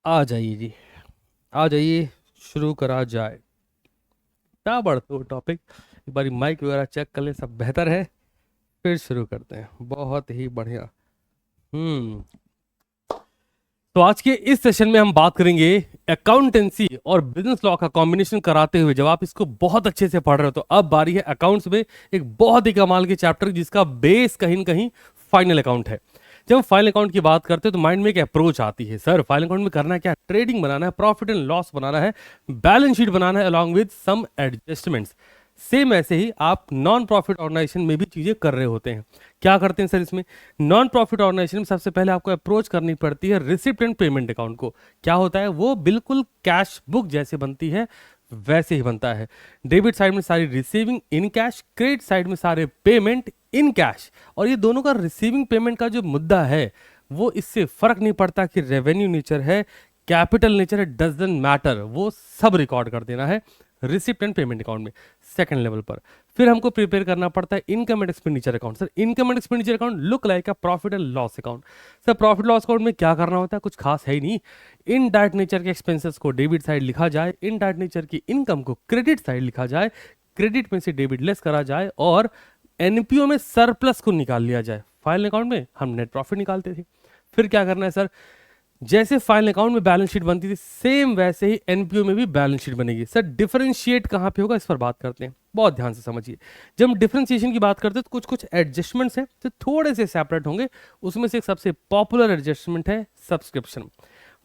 आ जाइए जी, आ जाइए, शुरू करा जाए। क्या बढ़ते हो टॉपिक, एक बारी माइक वगैरह चेक कर लें, सब बेहतर है, फिर शुरू करते हैं। बहुत ही बढ़िया। हम्म तो आज के इस सेशन में हम बात करेंगे अकाउंटेंसी और बिजनेस लॉ का कॉम्बिनेशन कराते हुए। जब आप इसको बहुत अच्छे से पढ़ रहे हो तो अब बारी है अकाउंट्स में एक बहुत ही कमाल के चैप्टर जिसका बेस कहीं न कहीं फाइनल अकाउंट है। जब हम फाइनल अकाउंट की बात करते हैं तो माइंड में एक अप्रोच आती है, सर फाइनल अकाउंट में करना क्या है? ट्रेडिंग बनाना है, प्रॉफिट एंड लॉस बनाना है, बैलेंस शीट बनाना है along with some adjustments. Same ऐसे ही आप नॉन प्रॉफिट ऑर्गेनाइजेशन में भी चीजें कर रहे होते हैं। क्या करते हैं सर इसमें? नॉन प्रॉफिट ऑर्गेनाइजेशन में सबसे पहले आपको अप्रोच करनी पड़ती है रिसिप्ट एंड पेमेंट अकाउंट को। क्या होता है वो? बिल्कुल कैश बुक जैसे बनती है वैसे ही बनता है। डेबिट साइड में सारी receiving in cash, credit side में सारे पेमेंट इन कैश। और ये दोनों का रिसीविंग पेमेंट का जो मुद्दा है वो इससे फर्क नहीं पड़ता कि रेवेन्यू नेचर है, कैपिटल नेचर है, डजंट मैटर, वो सब रिकॉर्ड कर देना है रिसिप्ट एंड पेमेंट अकाउंट में सेकंड लेवल पर। फिर हमको प्रिपेयर करना पड़ता है income and expenditure account. Sir income and expenditure account look like a profit and loss account. Sir profit loss account में क्या करना होता है? कुछ खास है ही नहीं। इनडायरेक्ट नेचर के एक्सपेंसेस को डेबिट साइड लिखा जाए, इनडायरेक्ट नेचर की इनकम को क्रेडिट साइड लिखा जाए, क्रेडिट में से डेबिट लेस करा जाए और एनपीओ में सरप्लस को निकाल लिया जाए। फाइनल अकाउंट में हम नेट प्रॉफिट निकालते थे। फिर क्या करना है सर? जैसे फाइनल अकाउंट में बैलेंस शीट बनती थी सेम वैसे ही एनपीओ में भी बैलेंस शीट बनेगी। सर डिफरेंशिएट कहां पे होगा इस पर बात करते हैं, बहुत ध्यान से समझिए। जब हम डिफरेंशिएशन की बात करते हैं तो कुछ कुछ एडजस्टमेंट्स हैं तो थोड़े से सेपरेट होंगे। उसमें से एक सबसे पॉपुलर एडजस्टमेंट है सब्सक्रिप्शन।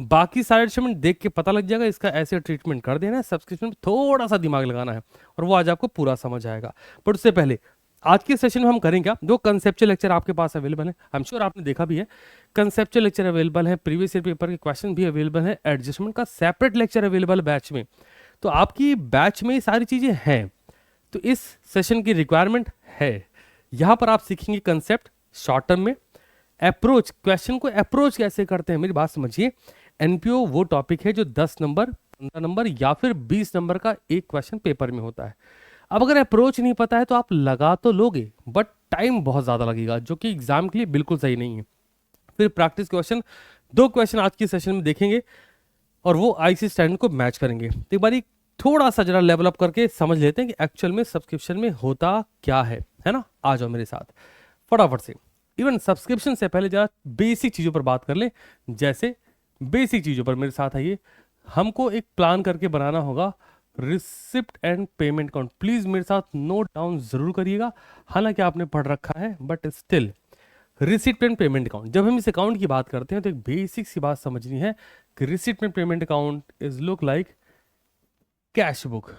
बाकी सारे एडजस्टमेंट देख के पता लग जाएगा, इसका ऐसे ट्रीटमेंट कर देना है, सब्सक्रिप्शन में थोड़ा सा दिमाग लगाना है और वो आज आपको पूरा समझ आएगा। बट उससे पहले आज के सेशन में हम करें क्या? दो कंसेप्चुअल लेक्चर आपके पास अवेलेबल है, आई एम श्योर आपने देखा भी है। कंसेप्चुअल लेक्चर अवेलेबल है, प्रीवियस ईयर पेपर के क्वेश्चन भी अवेलेबल है, एडजस्टमेंट का सेपरेट लेक्चर अवेलेबल बैच में। तो आपकी बैच में ये सारी चीजें हैं, तो इस सेशन की रिक्वायरमेंट है। यहां पर आप सीखेंगे कंसेप्ट शॉर्ट टर्म में, अप्रोच, क्वेश्चन को अप्रोच कैसे करते हैं। मेरी बात समझिए, एनपीओ वो टॉपिक है जो 10 नंबर, 15 नंबर या फिर 20 नंबर का एक क्वेश्चन पेपर में होता है। अब अगर अप्रोच नहीं पता है तो आप लगा तो लोगे बट टाइम बहुत ज़्यादा लगेगा, जो कि एग्जाम के लिए बिल्कुल सही नहीं है। फिर प्रैक्टिस क्वेश्चन, दो क्वेश्चन आज के सेशन में देखेंगे और वो आईसी स्टैंडर्ड को मैच करेंगे। तो एक बारी थोड़ा सा जरा लेवल अप करके समझ लेते हैं कि एक्चुअल में सब्सक्रिप्शन में होता क्या है ना? आ जाओ मेरे साथ फटाफट से। इवन सब्सक्रिप्शन से पहले जरा बेसिक चीज़ों पर बात कर ले। जैसे बेसिक चीज़ों पर मेरे साथ आइए, हमको एक प्लान करके बनाना होगा receipt and payment account. Please मेरे साथ नोट डाउन जरूर करिएगा, हालांकि आपने पढ़ रखा है but still. Receipt and payment account, जब हम इस अकाउंट की बात करते हैं तो एक बेसिक सी बात समझनी है कि receipt and payment account is look like cash book.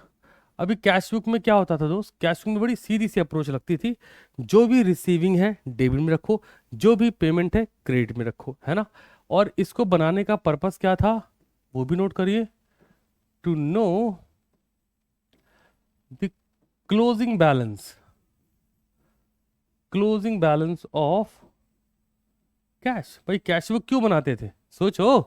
अभी कैश बुक में क्या होता था दोस्त? कैश बुक में बड़ी सीधी सी अप्रोच लगती थी, जो भी रिसीविंग है डेबिट में रखो, जो भी पेमेंट है क्रेडिट में रखो, है ना? और इसको बनाने का पर्पस क्या था वो भी नोट करिए, to know the closing balance of cash. भाई कैश बुक क्यों बनाते थे? सोचो,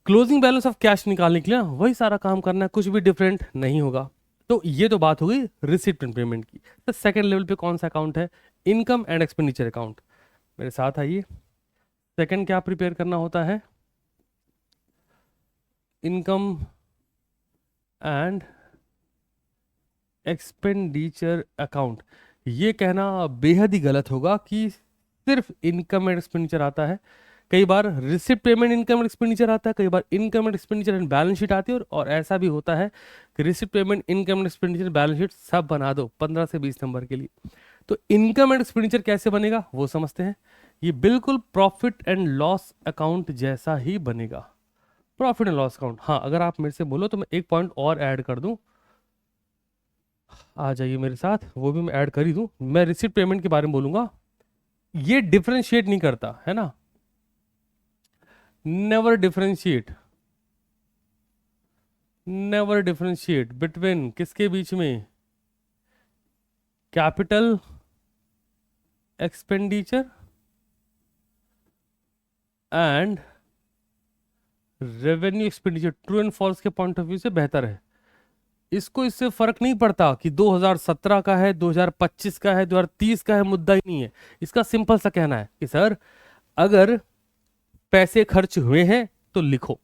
क्लोजिंग बैलेंस ऑफ कैश निकालने के लिए ना वही सारा काम करना है, कुछ भी डिफरेंट नहीं होगा। तो ये तो बात हो गई रिसिप्ट एंड पेमेंट की। तो सेकंड लेवल पे कौन सा अकाउंट है? Income and expenditure account. मेरे साथ आइए, सेकंड क्या प्रिपेयर करना होता है? Income and expenditure account. ये कहना बेहद ही गलत होगा कि सिर्फ इनकम एंड एक्सपेंडिचर आता है। कई बार receipt payment income and expenditure आता है, कई बार income and expenditure and balance sheet आती है, और ऐसा भी होता है कि receipt payment income and expenditure balance sheet सब बना दो 15 से 20 नंबर के लिए। तो इनकम एंड एक्सपेंडिचर कैसे बनेगा वो समझते हैं। ये बिल्कुल प्रॉफिट एंड लॉस अकाउंट जैसा ही बनेगा। प्रॉफिट एंड लॉस अकाउंट, हाँ अगर आप मेरे से बोलो तो मैं एक पॉइंट और ऐड कर दूं, आ जाइए मेरे साथ, वो भी मैं ऐड कर ही दूं। मैं रिसिप्ट पेमेंट के बारे में बोलूंगा। ये डिफरेंशिएट नहीं करता है ना, never differentiate, never differentiate between किसके बीच में? Capital expenditure and revenue expenditure. True and false के पॉइंट ऑफ व्यू से बेहतर है। इसको इससे फर्क नहीं पड़ता कि 2017 का है, 2025 का है, 2030 का है, मुद्दा ही नहीं है। इसका सिंपल सा कहना है कि सर अगर पैसे खर्च हुए हैं तो लिखो,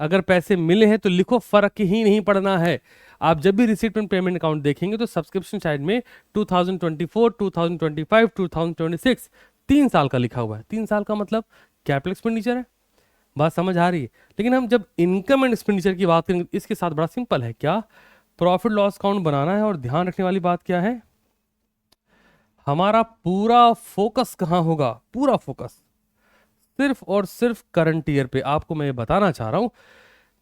अगर पैसे मिले हैं तो लिखो, फर्क ही नहीं पड़ना है। आप जब भी रिसीट एंड पेमेंट अकाउंट देखेंगे तो सब्सक्रिप्शन साइड में 2024, 2025, 2026 3 साल का लिखा हुआ है। 3 साल का मतलब कैपिटल एक्सपेंडिचर है। बात समझ आ रही है? लेकिन हम जब इनकम एंड एक्सपेंडिचर की बात करेंगे इसके साथ बड़ा सिंपल है, क्या प्रॉफिट लॉस अकाउंट बनाना है। और ध्यान रखने वाली बात क्या है, हमारा पूरा फोकस कहां होगा, पूरा फोकस सिर्फ और सिर्फ करंट ईयर पे। आपको मैं ये बताना चाह रहा हूं,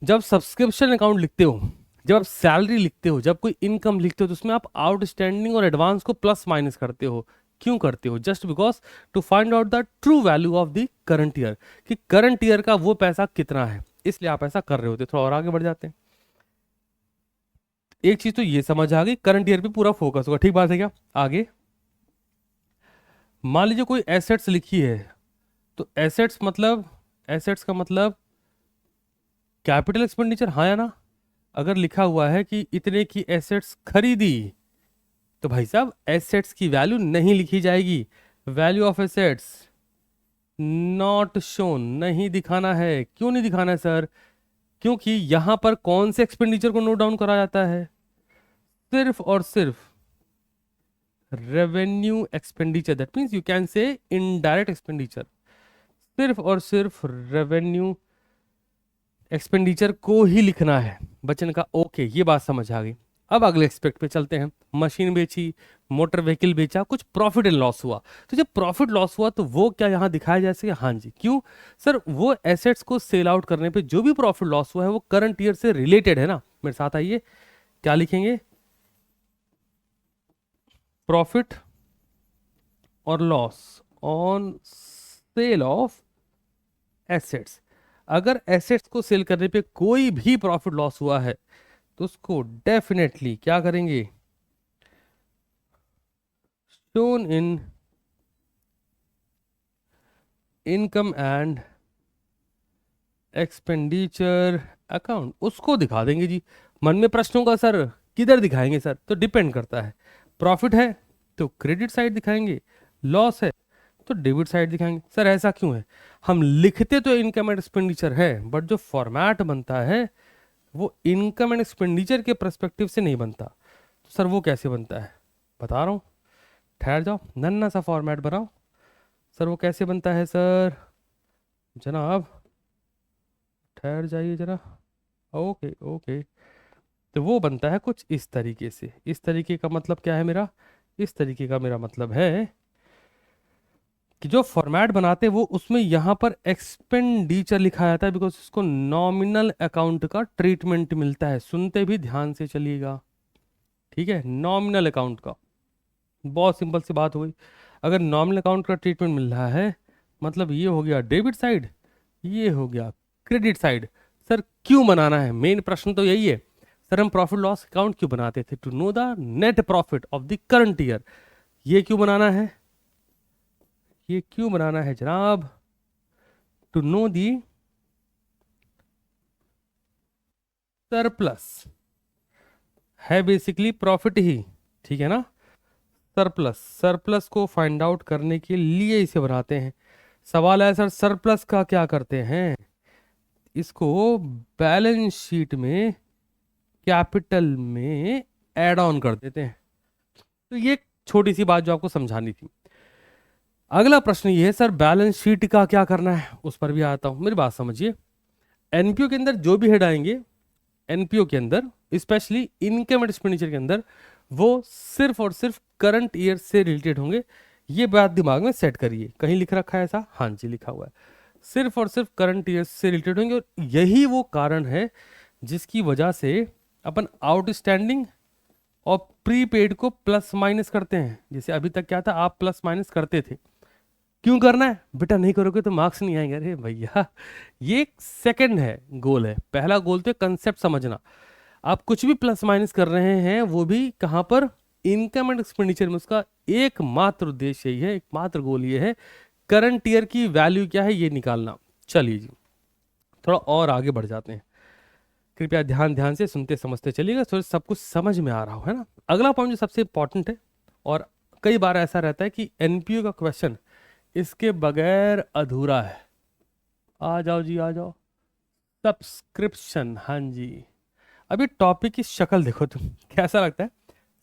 जब सब्सक्रिप्शन अकाउंट लिखते हो, जब आप सैलरी लिखते हो, जब कोई इनकम लिखते हो, तो उसमें आप आउटस्टैंडिंग और एडवांस को प्लस माइनस करते हो। क्यों करते हो? Just because to find out the true value of the current year, कि करंट ईयर का वो पैसा कितना है, इसलिए आप ऐसा कर रहे होते। थोड़ा और आगे बढ़ जाते हैं। एक चीज तो ये समझ आ गई, करंट ईयर पे पूरा फोकस होगा, ठीक बात है क्या? आगे मान लीजिए कोई एसेट्स लिखी है, तो एसेट्स का मतलब कैपिटल एक्सपेंडिचर, हाँ या ना? अगर लिखा हुआ है कि इतने की एसेट्स खरीदी, तो भाई साहब एसेट्स की वैल्यू नहीं लिखी जाएगी। Value of assets not shown, नहीं दिखाना है। क्यों नहीं दिखाना है सर? क्योंकि यहां पर कौन से एक्सपेंडिचर को नोट डाउन करा जाता है? सिर्फ और सिर्फ revenue expenditure, that means you can say indirect expenditure. सिर्फ और सिर्फ रेवेन्यू एक्सपेंडिचर को ही लिखना है बचन का। ओके, ये बात समझ आ गई। अब अगले एक्सपेक्ट पे चलते हैं। मशीन बेची, मोटर व्हीकल बेचा, कुछ प्रॉफिट एंड लॉस हुआ। तो जब प्रॉफिट लॉस हुआ तो वो क्या यहां दिखाया जा सके? हाँ जी। क्यों सर? वो एसेट्स को सेल आउट करने पे जो भी प्रॉफिट लॉस हुआ है वो करंट ईयर से रिलेटेड है ना। मेरे साथ आइए, क्या लिखेंगे? प्रॉफिट और loss on sale of assets. अगर एसेट्स को सेल करने पे कोई भी प्रॉफिट लॉस हुआ है तो उसको डेफिनेटली क्या करेंगे? Shown in income and expenditure account, उसको दिखा देंगे जी। मन में प्रश्न होगा सर किधर दिखाएंगे सर? तो डिपेंड करता है। प्रॉफिट है तो क्रेडिट साइड दिखाएंगे, लॉस है तो डेबिट साइड दिखाएंगे। सर ऐसा क्यों है? हम लिखते तो इनकम एंड एक्सपेंडिचर है, बट जो फॉर्मेट बनता है वो इनकम एंड एक्सपेंडिचर के पर्सपेक्टिव से नहीं बनता। तो सर वो कैसे बनता है? बता रहा हूँ, ठहर जाओ, नन्ना सा फॉर्मेट बनाओ। सर वो कैसे बनता है सर? जनाब ठहर जाइए जरा। ओके ओके, तो वो बनता है कुछ इस तरीके से। इस तरीके का मतलब क्या है मेरा? इस तरीके का मेरा मतलब है कि जो फॉर्मेट बनाते हैं वो उसमें यहाँ पर एक्सपेंडिचर लिखा जाता है, बिकॉज उसको नॉमिनल अकाउंट का ट्रीटमेंट मिलता है। सुनते भी ध्यान से चलिएगा, ठीक है? नॉमिनल अकाउंट का, बहुत सिंपल सी बात हो गई। अगर नॉमिनल अकाउंट का ट्रीटमेंट मिल रहा है मतलब ये हो गया डेबिट साइड, ये हो गया क्रेडिट साइड। सर क्यों बनाना है? मेन प्रश्न तो यही है। सर हम प्रॉफिट लॉस अकाउंट क्यों बनाते थे? To know the net profit of the current year. ये क्यों बनाना है? ये क्यों बनाना है जनाब? टू नो दी सरप्लस, है बेसिकली प्रॉफिट ही, ठीक है ना? सरप्लस, सरप्लस को फाइंड आउट करने के लिए इसे बनाते हैं। सवाल है सर सरप्लस का क्या करते हैं? इसको बैलेंस शीट में कैपिटल में ऐड ऑन कर देते हैं। तो ये एक छोटी सी बात जो आपको समझानी थी। अगला प्रश्न ये है सर बैलेंस शीट का क्या करना है? उस पर भी आता हूं। मेरी बात समझिए, एनपीओ के अंदर जो भी हेड आएंगे, एनपीओ के अंदर स्पेशली इनकम एंड एक्सपेंडिचर के अंदर, वो सिर्फ और सिर्फ करंट ईयर से रिलेटेड होंगे। ये बात दिमाग में सेट करिए। कहीं लिख रखा है ऐसा? हाँ जी लिखा हुआ है। सिर्फ और सिर्फ करंट ईयर से रिलेटेड होंगे, और यही वो कारण है जिसकी वजह से अपन आउटस्टैंडिंग और प्रीपेड को प्लस माइनस करते हैं। जैसे अभी तक क्या था, आप प्लस माइनस करते थे। क्यों करना है बेटा? नहीं करोगे तो मार्क्स नहीं आएंगे। अरे भैया, ये सेकंड है, गोल है। पहला गोल तो कंसेप्ट समझना। आप कुछ भी प्लस माइनस कर रहे हैं वो भी कहां पर? इनकम एंड एक्सपेंडिचर में। उसका एकमात्र उद्देश्य यही है, एकमात्र गोल ये है, करंट ईयर की वैल्यू क्या है ये निकालना। चलिए जी थोड़ा और आगे बढ़ जाते हैं। कृपया ध्यान ध्यान से सुनते समझते चलिएगा, तो सब कुछ समझ में आ रहा हो, है ना? अगला पॉइंट जो सबसे इंपॉर्टेंट है, और कई बार ऐसा रहता है कि एनपीओ का क्वेश्चन इसके बगैर अधूरा है। आ जाओ जी आ जाओ, सब्सक्रिप्शन, हाँ जी। अभी टॉपिक की शक्ल देखो तुम, कैसा लगता है?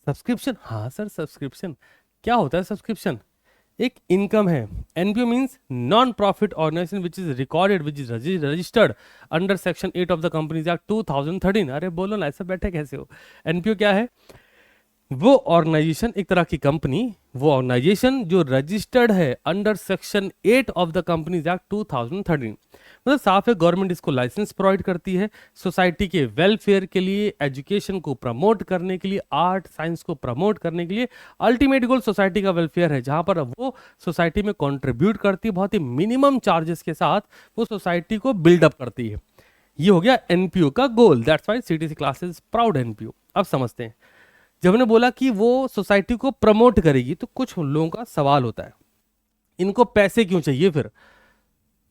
सब्सक्रिप्शन, हाँ सर सब्सक्रिप्शन। क्या होता है सब्सक्रिप्शन? एक इनकम है। NPO means non profit organisation which is recorded, which is registered under section 8 of the companies act 2013। अरे बोलो ना, ऐसा बैठे कैसे हो? एनपीओ क्या है? वो ऑर्गेनाइजेशन, एक तरह की कंपनी, वो ऑर्गेनाइजेशन जो रजिस्टर्ड है under section 8 of the companies act 2013। मतलब साफ है, गवर्नमेंट इसको लाइसेंस प्रोवाइड करती है सोसाइटी के वेलफेयर के लिए, एजुकेशन को प्रमोट करने के लिए, आर्ट साइंस को प्रमोट करने के लिए। अल्टीमेट गोल सोसाइटी का वेलफेयर है, जहां पर वो सोसाइटी में कंट्रीब्यूट करती है, बहुत ही मिनिमम चार्जेस के साथ वो सोसाइटी को बिल्डअप करती है। ये हो गया एनपीओ का goal. That's why CTC classes proud NPO. अब समझते हैं, जब हमने बोला कि वो सोसाइटी को प्रमोट करेगी, तो कुछ लोगों का सवाल होता है, इनको पैसे क्यों चाहिए? फिर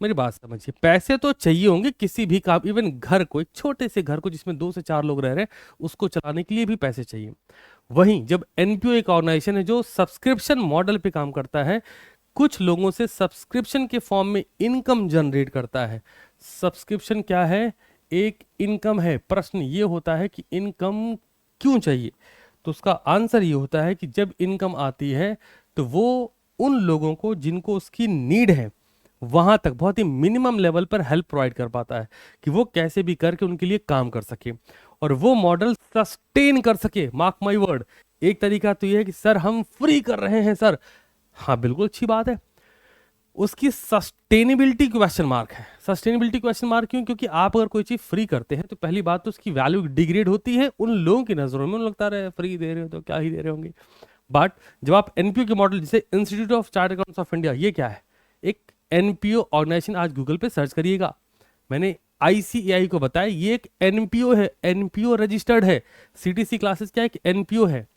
मेरी बात समझिए, पैसे तो चाहिए होंगे किसी भी काम, इवन घर को, एक छोटे से घर को जिसमें 2 से 4 लोग रह रहे हैं, उसको चलाने के लिए भी पैसे चाहिए। वहीं जब एनपीओ एक ऑर्गेनाइजेशन है जो सब्सक्रिप्शन मॉडल पे काम करता है, कुछ लोगों से सब्सक्रिप्शन के फॉर्म में इनकम जनरेट करता है। सब्सक्रिप्शन क्या है? एक इनकम है। प्रश्न ये होता है कि इनकम क्यों चाहिए? तो उसका आंसर ये होता है कि जब इनकम आती है तो वो उन लोगों को जिनको उसकी नीड है, वहां तक बहुत ही मिनिमम लेवल पर हेल्प प्रोवाइड कर पाता है कि वो कैसे भी करके उनके लिए काम कर सके और वो मॉडल सस्टेन कर सके। Mark my word. एक तरीका तो ये है कि सर हम फ्री कर रहे हैं सर, हाँ बिल्कुल अच्छी बात है, उसकी सस्टेनेबिलिटी क्वेश्चन मार्क है। सस्टेनेबिलिटी क्वेश्चन मार्क क्यों? क्योंकि आप अगर कोई चीज फ्री करते हैं तो पहली बात तो उसकी वैल्यू डिग्रेड होती है उन लोगों की नजरों में, उन्हें लगता है फ्री दे रहे हो तो क्या ही दे रहे होंगे। बट जब आप एनपीओ के मॉडल, जैसे institute of chartered accountants of India, ये क्या है? एक एनपीओ ऑर्गेनाइजेशन। आज गूगल पे सर्च करिएगा, मैंने आईसीएआई को बताया, ये एक एनपीओ है, एनपीओ रजिस्टर्ड है। सीटीसी क्लासेस क्या है? एक एनपीओ है,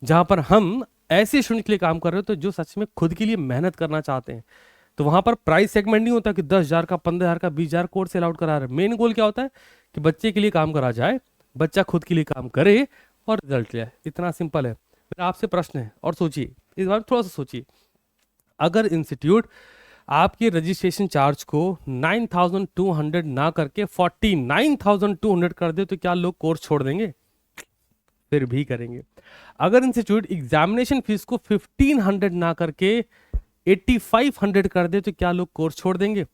जहां पर हम ऐसे स्टूडेंट के लिए काम कर रहे हो तो जो सच में खुद के लिए मेहनत करना चाहते हैं। तो वहां पर प्राइस सेगमेंट नहीं होता कि 10,000 का, 15,000 का, 20,000 कोर्स से अलाउड करा रहे हैं। मेन गोल क्या होता है कि बच्चे के लिए काम करा जाए, बच्चा खुद के लिए काम करे और रिजल्ट ले आए। इतना सिंपल है। मेरा आपसे प्रश्न है, और सोचिए इस बार, थोड़ा सा सोचिए, अगर इंस्टीट्यूट आपके रजिस्ट्रेशन चार्ज को 9,200 ना करके 49,200 कर दे, तो क्या लोग कोर्स छोड़ देंगे? फिर भी करेंगे। अगर इंस्टीट्यूट एग्जामिनेशन फीस को 1,500 ना करके 8,500 कर दे, तो क्या लोग कोर्स छोड़ देंगे?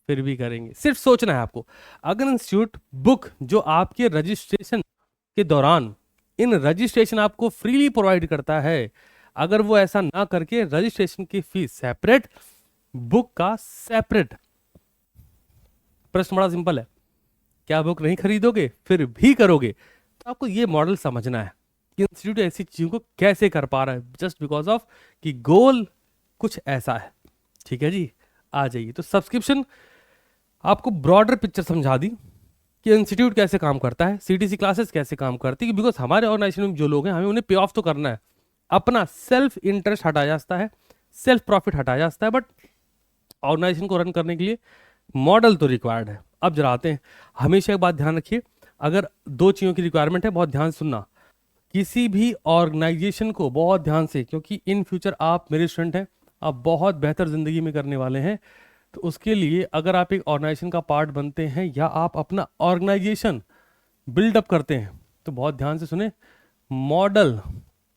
फिर भी करेंगे। सिर्फ सोचना है आपको। अगर इंस्टीट्यूट बुक जो आपके रजिस्ट्रेशन के दौरान, इन रजिस्ट्रेशन आपको फ्रीली प्रोवाइड करता है, अगर वो ऐसा ना करके रजिस्ट्रेशन की फीस सेपरेट, बुक का सेपरेट, प्रश्न बड़ा सिंपल है, क्या बुक नहीं खरीदोगे? फिर भी करोगे। तो आपको ये मॉडल समझना है कि इंस्टीट्यूट ऐसी चीजों को कैसे कर पा रहा है, जस्ट बिकॉज ऑफ कि गोल कुछ ऐसा है। ठीक है जी, आ जाइए। तो सब्सक्रिप्शन आपको ब्रॉडर पिक्चर समझा दी कि इंस्टीट्यूट कैसे काम करता है, सीटीसी क्लासेस कैसे काम करती है, बिकॉज हमारे ऑर्गेनाइजेशन में जो लोग हैं, हमें उन्हें पे ऑफ तो करना है, अपना सेल्फ इंटरेस्ट हटाया जाता है, सेल्फ प्रॉफिट हटाया जाता है, बट ऑर्गेनाइजेशन को रन करने के लिए मॉडल तो रिक्वायर्ड है। अब जरा आते हैं, हमेशा एक बात ध्यान रखिए, अगर 2 चीज़ों की रिक्वायरमेंट है, बहुत ध्यान से सुनना, किसी भी ऑर्गेनाइजेशन को बहुत ध्यान से, क्योंकि इन फ्यूचर आप मेरे स्टूडेंट हैं, आप बहुत बेहतर जिंदगी में करने वाले हैं, तो उसके लिए अगर आप एक ऑर्गेनाइजेशन का पार्ट बनते हैं या आप अपना ऑर्गेनाइजेशन बिल्डअप करते हैं, तो बहुत ध्यान से सुने। मॉडल,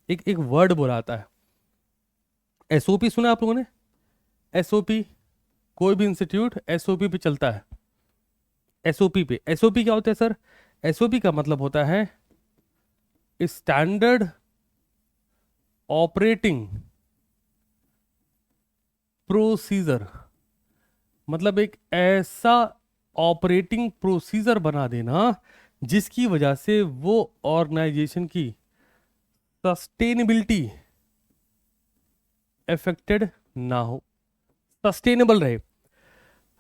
एक एक वर्ड बोलाता है, एसओपी सुना आप लोगों ने? एसओपी, कोई भी इंस्टीट्यूट एसओपी पे चलता है। एसओपी पे, एसओपी क्या होता है सर? एसओपी का मतलब होता है स्टैंडर्ड ऑपरेटिंग प्रोसीजर। मतलब एक ऐसा ऑपरेटिंग प्रोसीजर बना देना जिसकी वजह से वो ऑर्गेनाइजेशन की सस्टेनेबिलिटी अफेक्टेड ना हो, सस्टेनेबल रहे।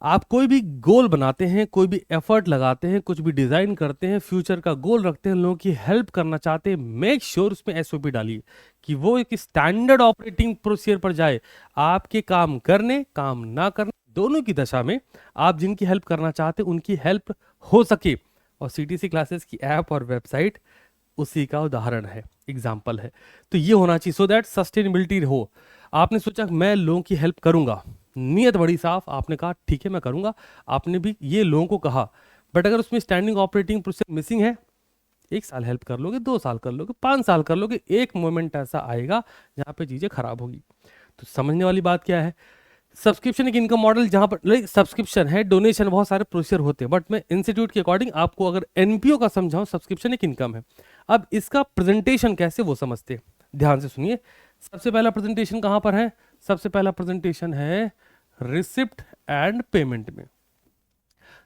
आप कोई भी गोल बनाते हैं, कोई भी एफर्ट लगाते हैं, कुछ भी डिजाइन करते हैं, फ्यूचर का गोल रखते हैं, लोगों की हेल्प करना चाहते हैं, मेक श्योर उसमें एसओपी डालिए कि वो एक स्टैंडर्ड ऑपरेटिंग प्रोसीजर पर जाए। आपके काम करने, काम ना करने, दोनों की दशा में आप जिनकी हेल्प करना चाहते हैं उनकी हेल्प हो सके। और सीटीसी क्लासेस की ऐप और वेबसाइट उसी का उदाहरण है, एग्जाम्पल है। तो ये होना चाहिए सो दैट सस्टेनेबिलिटी हो। आपने सोचा मैं लोगों की हेल्प करूंगा, नीयत बड़ी साफ, आपने कहा ठीक है मैं करूंगा। आपने भी ये लोगों को कहा, बट अगर उसमें स्टैंडिंग ऑपरेटिंग प्रोसीजर मिसिंग है, 1 साल हेल्प कर लोगे, 2 साल कर लोगे, 5 साल कर लोगे, एक मोमेंट ऐसा आएगा जहाँ पे चीज़ें खराब होगी। तो समझने वाली बात क्या है, सब्सक्रिप्शन एक इनकम मॉडल जहाँ पर सब्सक्रिप्शन है, डोनेशन, बहुत सारे प्रोसीजर होते हैं, बट मैं इंस्टीट्यूट के अकॉर्डिंग आपको अगर एनपीओ का समझाऊं, सब्सक्रिप्शन एक इनकम है। अब इसका प्रेजेंटेशन कैसे वो समझते हैं, ध्यान से सुनिए। सबसे पहला प्रेजेंटेशन कहाँ पर है, सबसे पहला प्रेजेंटेशन है रिसिप्ट एंड पेमेंट में।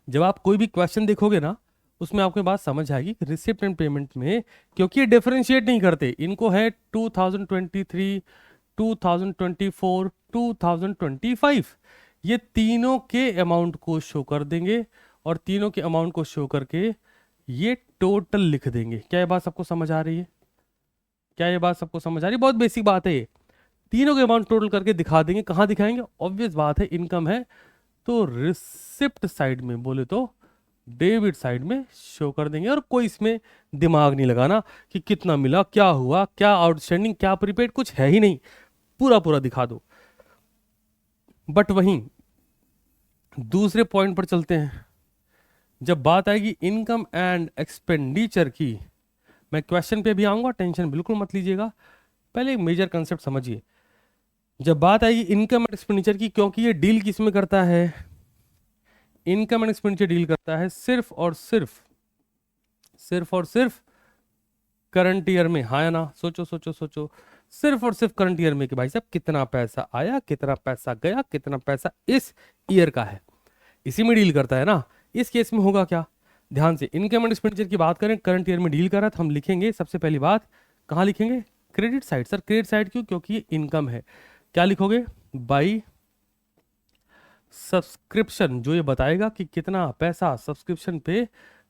जब आप कोई भी क्वेश्चन देखोगे ना, उसमें आपको बात समझ आएगी कि रिसिप्ट एंड पेमेंट में, क्योंकि ये डिफरेंशिएट नहीं करते, इनको है 2023, 2024, 2025, ये तीनों के अमाउंट को शो कर देंगे और तीनों के अमाउंट को शो करके ये टोटल लिख देंगे। क्या ये बात सबको समझ आ रही है, क्या ये बात सबको समझ आ रही है? बहुत बेसिक बात है ये, तीनों के अमाउंट टोटल करके दिखा देंगे। कहाँ दिखाएंगे, ऑब्वियस बात है, इनकम है तो रिसिप्ट साइड में, बोले तो डेबिट साइड में शो कर देंगे। और कोई इसमें दिमाग नहीं लगाना कि कितना मिला, क्या हुआ, क्या आउटस्टैंडिंग, क्या प्रीपेड, कुछ है ही नहीं, पूरा पूरा दिखा दो। बट वहीं दूसरे पॉइंट पर चलते हैं, जब बात आएगी इनकम एंड एक्सपेंडिचर की, मैं क्वेश्चन पे भी आऊंगा, टेंशन बिल्कुल मत लीजिएगा, पहले एक मेजर कंसेप्ट समझिए। जब बात आएगी इनकम एंड एक्सपेंडिचर की, क्योंकि ये डील किस में करता है, इनकम एंड एक्सपेंडिचर डील करता है सिर्फ और सिर्फ करंट ईयर में, हाँ या ना, सोचो सोचो सोचो, सिर्फ और सिर्फ करंट ईयर में कि भाई साहब कितना पैसा आया, कितना पैसा गया, कितना पैसा इस ईयर का है, इसी में डील करता है ना। इस केस में होगा क्या, ध्यान से, इनकम एंड एक्सपेंडिचर की बात करें, करंट ईयर में डील कर रहा है, तो हम लिखेंगे सबसे पहली बात, कहाँ लिखेंगे, credit side. Sir credit side क्यों, क्योंकि ये इनकम है। क्या लिखोगे, बाई सब्सक्रिप्शन, जो ये बताएगा कि कितना पैसा सब्सक्रिप्शन पे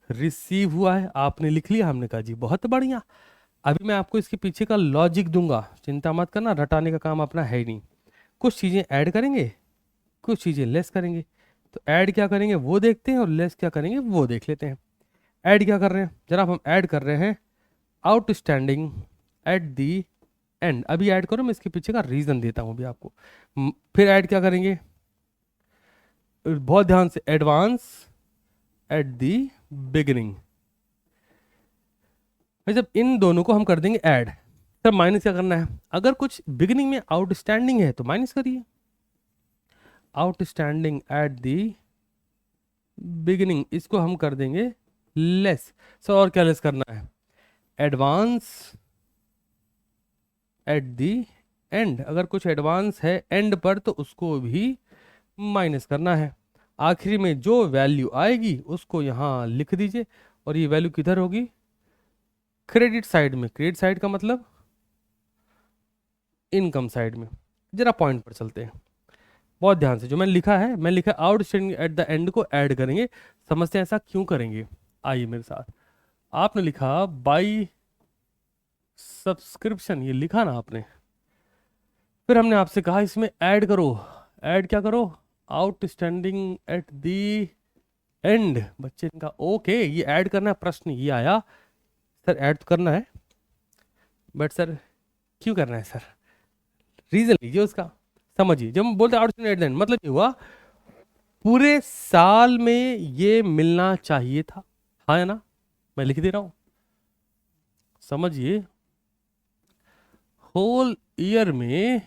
रिसीव हुआ है। आपने लिख लिया, हमने कहा जी बहुत बढ़िया। अभी मैं आपको इसके पीछे का लॉजिक दूंगा, चिंता मत करना, रटाने का काम अपना है ही नहीं। कुछ चीज़ें ऐड करेंगे, कुछ चीज़ें लेस करेंगे। तो ऐड क्या करेंगे वो देखते हैं, और लेस क्या करेंगे वो देख लेते हैं। ऐड क्या कर रहे हैं जनाब, हम ऐड कर रहे हैं आउटस्टैंडिंग एट दी एंड। अभी ऐड करो, मैं इसके पीछे का रीज़न देता हूँ अभी आपको। फिर ऐड क्या करेंगे, बहुत ध्यान से, एडवांस एट दी बिगिनिंग। भाई जब इन दोनों को हम कर देंगे ऐड, तब माइनस क्या करना है, अगर कुछ बिगिनिंग में आउटस्टैंडिंग है तो माइनस करिए, आउटस्टैंडिंग एट दी बिगिनिंग, इसको हम कर देंगे लेस। सो और क्या लेस करना है, एडवांस एट दी एंड, अगर कुछ एडवांस है एंड पर तो उसको भी माइनस करना है। आखिरी में जो वैल्यू आएगी उसको यहाँ लिख दीजिए, और ये वैल्यू किधर होगी, क्रेडिट साइड में। क्रेडिट साइड का मतलब इनकम साइड में। जरा पॉइंट पर चलते हैं, बहुत ध्यान से, जो मैंने लिखा है, मैं लिखा आउटस्टैंडिंग एट द एंड को ऐड करेंगे, समझते हैं ऐसा क्यों करेंगे। आइए मेरे साथ, आपने लिखा बाई सब्सक्रिप्शन, ये लिखा ना आपने, फिर हमने आपसे कहा इसमें ऐड करो, ऐड क्या करो, आउटस्टैंडिंग एट दी एंड। बच्चे ने कहा ओके, ये ऐड करना है, प्रश्न ये आया सर ऐड तो करना है, बट सर क्यों करना है सर, रीजन लीजिए उसका, समझिए। जब हम बोलते हैं आउटस्टैंडिंग एट द एंड, मतलब ये हुआ पूरे साल में ये मिलना चाहिए था, हाँ या ना, मैं लिख दे रहा हूं, समझिए, होल ईयर में